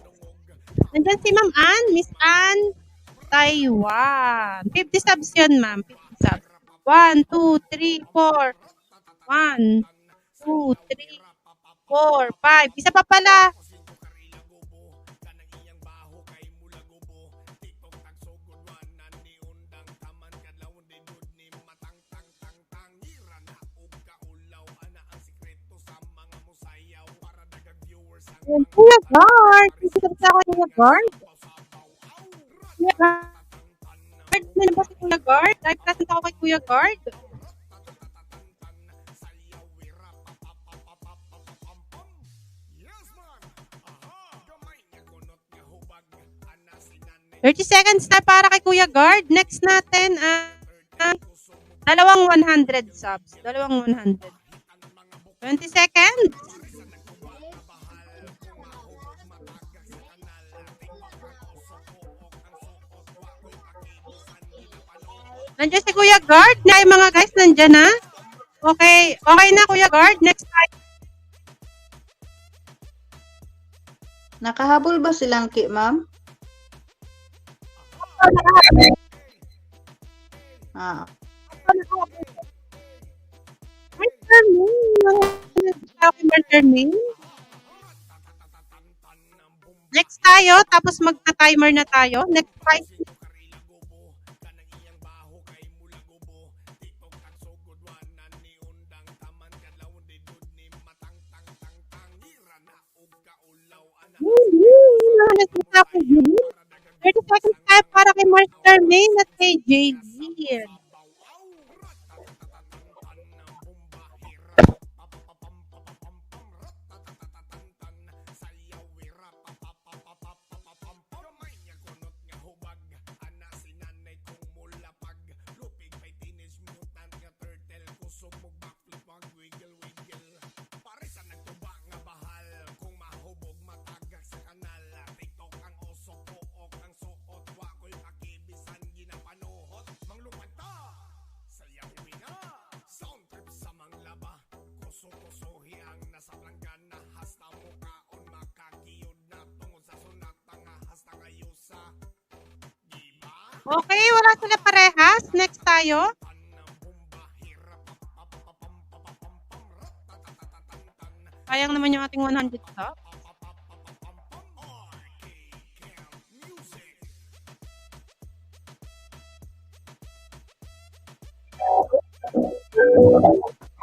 Nandyan si Ma'am Ann. Miss Ann, Taiwan. 50 subs yun, ma'am. 50 subs. 1, 2, 3, 4. 1, 2, 3, 4, 5. Isa pa pala. Kuya Guard. Kasi sa Kuya Guard. Kuya Guard. Ano ba si Kuya Guard? Live present ako kay Kuya Guard. Yes man, aha, gamay niya kunot nga hubag, ana si nanay 30 seconds na para kay Kuya Guard. Next natin dalawang 100 subs. Dalawang 100. 20 seconds. Nandiyan si Kuya Guard na yung mga guys. Nandiyan na. Okay. Okay na Kuya Guard. Next time. Nakahabol ba silang ki, ma'am? Ah, Master Main. Next tayo. Tapos magta-timer na tayo. Next 5 30 seconds tayo para kay Master Main at kay Jaylene. Okay, wala sila parehas. Next tayo. Sayang naman yung ating 100 stop.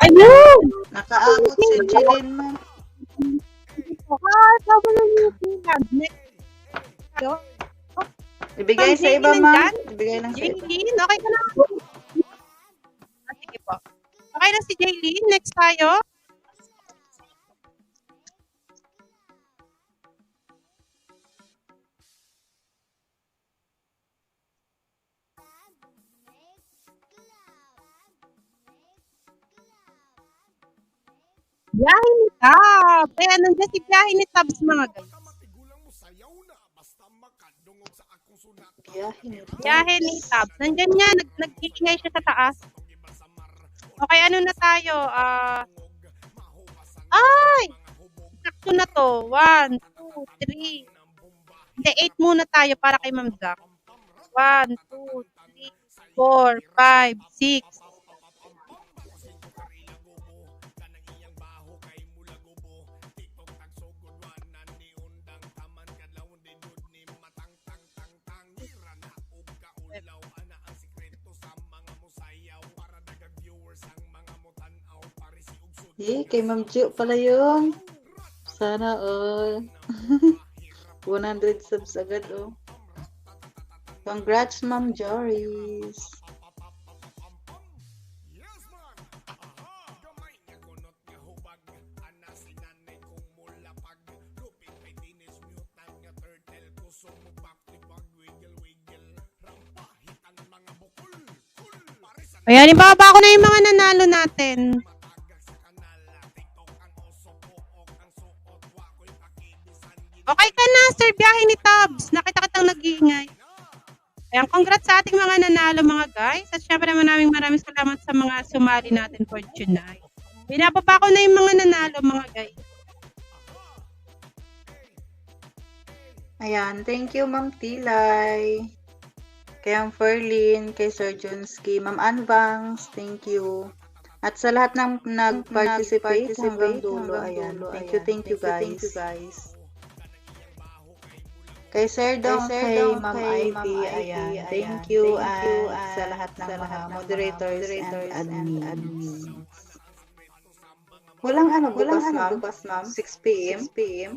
Ayun! nakaabot si Jeline, ma'am. Double yung silag. Next tayo. Ibigay sa iba, ma'am. Ibigay lang sa iba. Jaylene, okay ka na? Sige po. Okay na si Jaylene. Next tayo. Biyahe ni Tab. Ayan, nandiyan si Biyahe ni Tabs mga guys. Kamatigulang mo sayaw na, basta makadungog sa akong sunat. Biyahe ni Tabs. Nandiyan niya, nag-iingay siya sa taas. Okay, ano na tayo? Ay! Sakto na to. 1, 2, 3. Hindi, 8 muna tayo para kay Ma'am Jack. 1, 2, 3, 4, 5, 6. Kay Ma'am Gio pala yun. Sana all. 100 subs agad, oh. Congrats, Ma'am Joris. Yes man, aha, gamay niya kunot nga hubag, ana si nanay kong mulapag, lupit may teenage mutant nga turtle, kusog mo backflip pag wiggle, rampahitan mga bukol, parisan Ayan, ibaba ko na yung mga nanalo natin. Okay ka na, Sir Biyahe ni Tabs. Nakita kitang nag-iingay. Ayan, congrats sa ating mga nanalo mga guys. At syempre maraming salamat sa mga sumali natin for tonight. Binababa ko na yung mga nanalo mga guys. Ayan, thank you, Ma'am Tilay. Kay Ma'am Ferlin, kay Sir Jonsky, Ma'am Anbangs, thank you. At sa lahat ng nag-participate hanggang dulo, ayan. Thank you guys. Kay Sir Dong, kay Ma'am Ivy, ayan. Thank you, and sa lahat ng mga moderators and admins. Walang bukas, ma'am? 6 p.m.? Si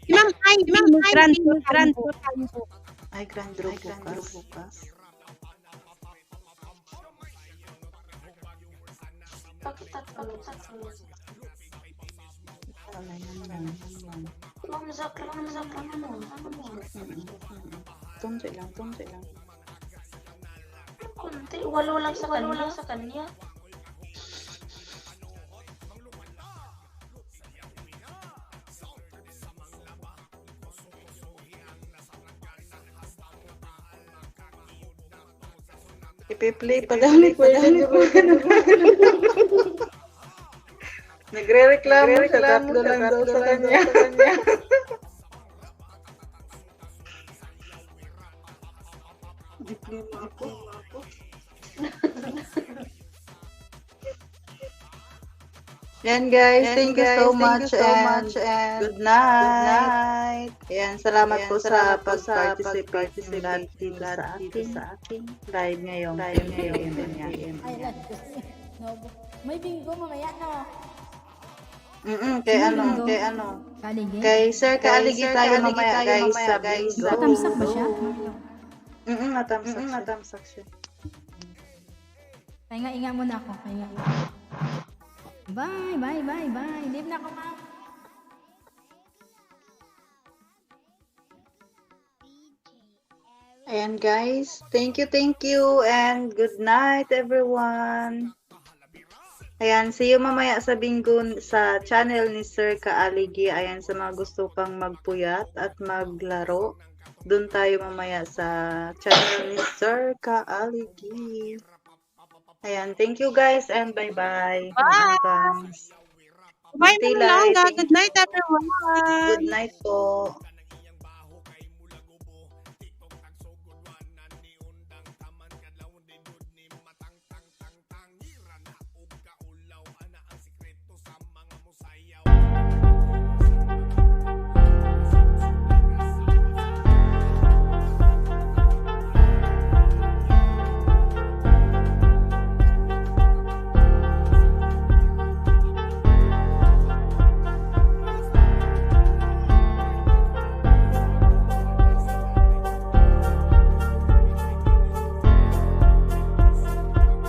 Ma'am Ivy, Grand Tour. Ay, Grand Draw bukas. Tunti lang. Kunti, walo lang sa kanya. Ipi-play pa daw ni Kuya. Nagre-reklamo siya, tatlo lang daw sa kanya. Diploma ako. Yan guys, thank you so much and good night. Yan, salamat po sa pag-participate lahat dito sa aking live ngayon. Ay, like this. No, may bingo mamaya na. Kay ano? Kaligin. Kay Sir Kaaligi tayo mamaya guys sa bingo. Natamsak ba siya? Natamsak siya. Inga muna ako. Bye. Leave na ako, ma'am. Ayan guys, thank you and good night everyone. Ayan, see you mamaya sa bingo sa channel ni Sir Kaaligi. Ayan, sa mga gusto pang magpuyat at maglaro, doon tayo mamaya sa channel ni Sir Kaaligi. Ayan, thank you guys and bye-bye. Bye! Bye, Ma'am Longga. Good night, everyone. Good night po.